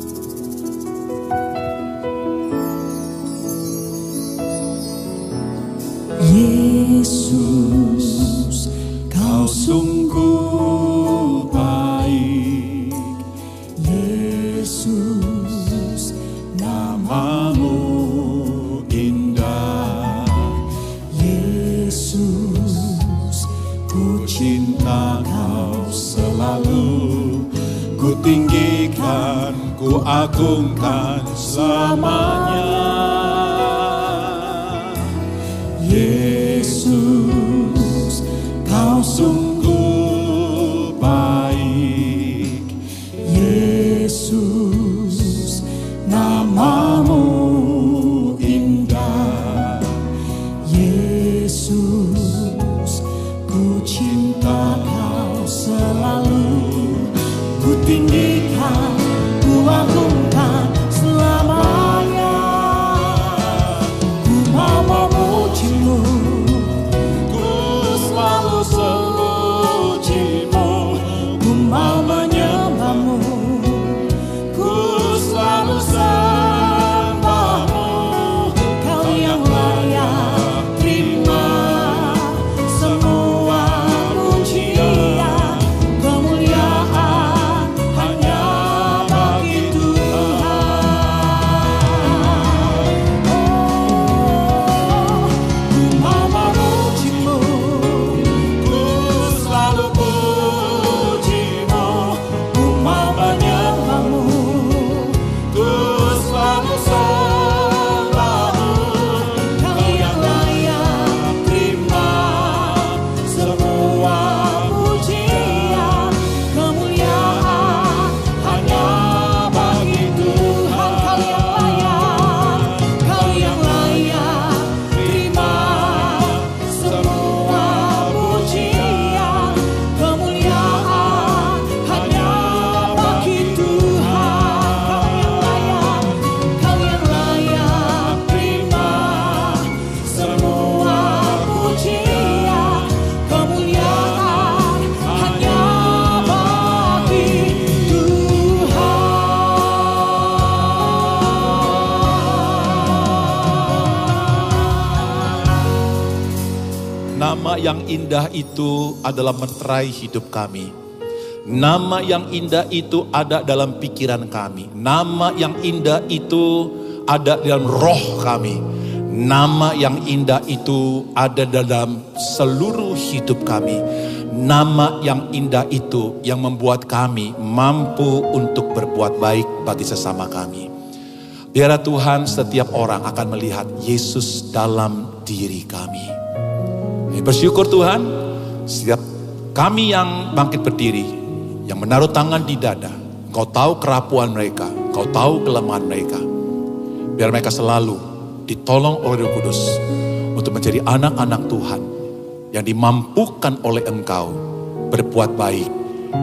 [SPEAKER 4] Yesus, kau
[SPEAKER 5] sungguh baik.
[SPEAKER 4] Yesus,
[SPEAKER 5] Namamu indah.
[SPEAKER 4] Yesus, ku
[SPEAKER 5] Cinta kau selalu, ku tinggikan, ku agungkan selamanya. Yesus, kau sungguh baik.
[SPEAKER 4] Yesus,
[SPEAKER 5] Namamu indah.
[SPEAKER 4] Yesus, ku cinta kau selalu, ku tinggikan, ku agungkan selamanya. Ku mau memujimu,
[SPEAKER 5] Ku selalu memujimu,
[SPEAKER 4] ku mau menyembahmu,
[SPEAKER 5] ku selalu sembahmu.
[SPEAKER 4] kau yang layak terima semua pujian, kemuliaan hanya bagi Tuhan. Ku mau memujimu,
[SPEAKER 5] Ku selalu pujimu,
[SPEAKER 4] ku mau menyembahmu,
[SPEAKER 5] ku selalu sembahmu.
[SPEAKER 4] kau yang layak terima semua pujian, kemuliaan hanya bagi Tuhan. Kau yang layak terima semua pujian, kemuliaan hanya bagi Tuhan. Kau yang layak terima semua pujian, kemuliaan hanya bagi Tuhan.
[SPEAKER 5] Nama yang indah itu adalah meterai hidup kami. Nama yang indah itu ada dalam pikiran kami. Nama yang indah itu ada dalam roh kami. Nama yang indah itu ada dalam seluruh hidup kami. Nama yang indah itu yang membuat kami mampu untuk berbuat baik bagi sesama kami. Biarlah Tuhan, setiap orang akan melihat Yesus dalam diri kami. Bersyukur Tuhan, setiap kami yang bangkit berdiri, yang menaruh tangan di dada, Engkau tahu kerapuan mereka, Engkau tahu kelemahan mereka. Biar mereka selalu ditolong oleh Roh Kudus untuk menjadi anak-anak Tuhan yang dimampukan oleh Engkau berbuat baik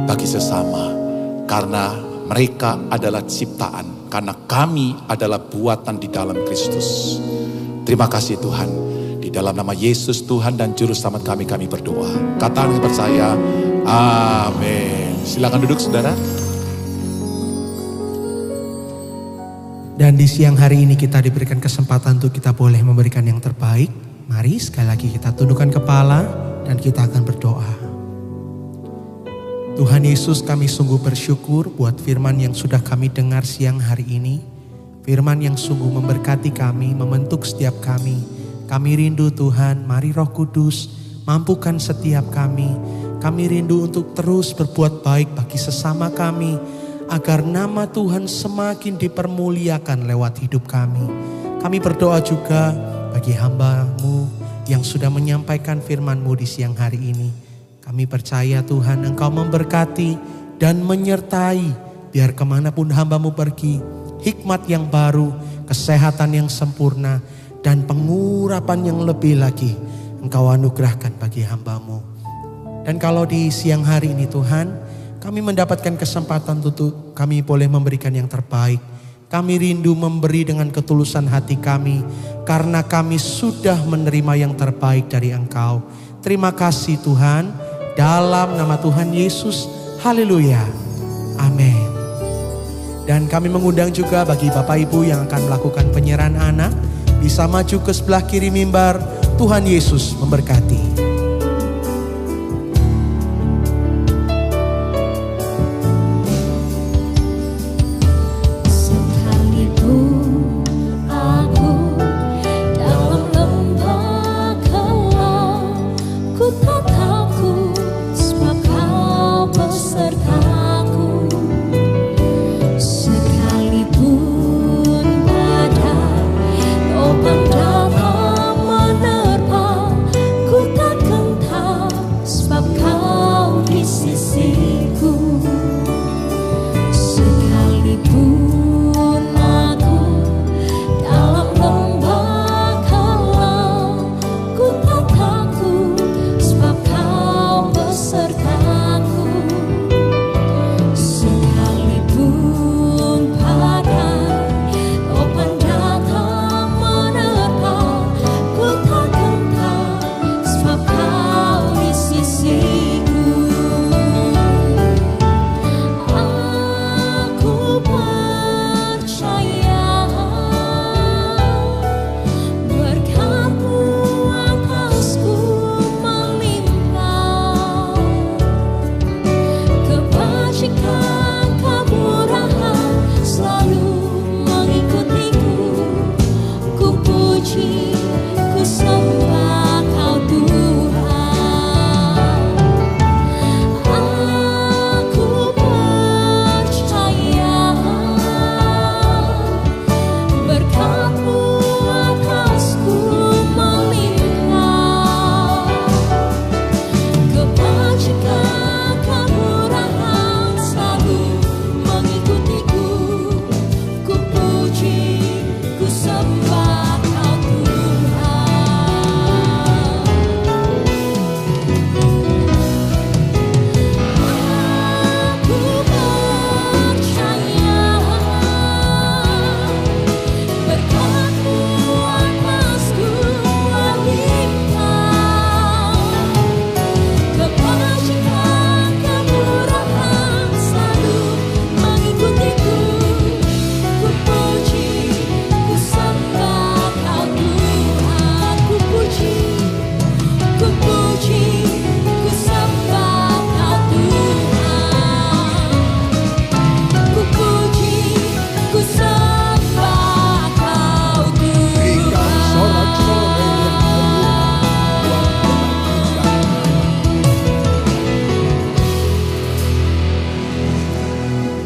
[SPEAKER 5] bagi sesama. Karena mereka adalah ciptaan, karena kami adalah buatan di dalam Kristus. Terima kasih Tuhan. Di dalam nama Yesus Tuhan dan Juru Selamat kami berdoa. Katakan yang percaya, amin. Silakan duduk saudara.
[SPEAKER 1] Dan di siang hari ini kita diberikan kesempatan untuk kita boleh memberikan yang terbaik. Mari sekali lagi kita tundukkan kepala dan kita akan berdoa. Tuhan Yesus, kami sungguh bersyukur buat firman yang sudah kami dengar siang hari ini. Firman yang sungguh memberkati kami, membentuk setiap kami. Kami rindu Tuhan, mari Roh Kudus mampukan setiap kami. Kami rindu untuk terus berbuat baik bagi sesama kami, agar nama Tuhan semakin dipermuliakan lewat hidup kami. Kami berdoa juga bagi hamba-Mu yang sudah menyampaikan firman-Mu di siang hari ini. Kami percaya Tuhan Engkau memberkati dan menyertai, biar kemanapun hamba-Mu pergi, hikmat yang baru, kesehatan yang sempurna, dan pengurapan yang lebih lagi Engkau anugerahkan bagi hamba-Mu. Dan kalau di siang hari ini Tuhan, kami mendapatkan kesempatan untuk kami boleh memberikan yang terbaik. Kami rindu memberi dengan ketulusan hati kami, karena kami sudah menerima yang terbaik dari Engkau. Terima kasih Tuhan, dalam nama Tuhan Yesus, haleluya, amin. Dan kami mengundang juga bagi Bapak Ibu yang akan melakukan penyerahan anak, bisa maju ke sebelah kiri mimbar. Tuhan Yesus memberkati.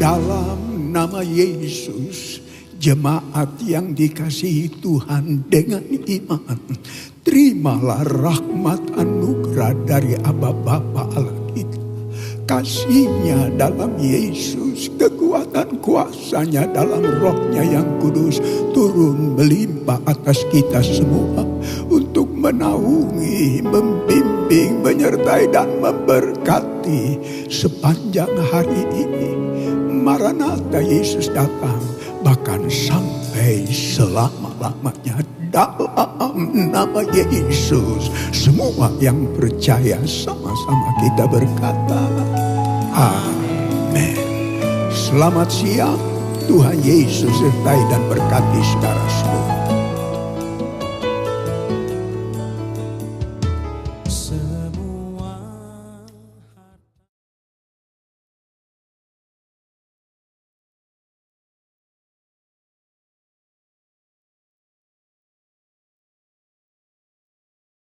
[SPEAKER 6] Dalam nama Yesus, jemaat yang dikasihi Tuhan dengan iman, terimalah rahmat anugerah dari Aba Bapa Allah kita. Kasih-Nya dalam Yesus, kekuatan kuasa-Nya dalam Roh-Nya yang kudus turun melimpah atas kita semua untuk menaungi, membimbing, menyertai dan memberkati sepanjang hari ini. Maranatha, Yesus datang bahkan sampai selama-lamanya. Dalam nama Yesus, semua yang percaya sama-sama kita berkata amin. Selamat siang, Tuhan Yesus sertai dan berkati saudara semua.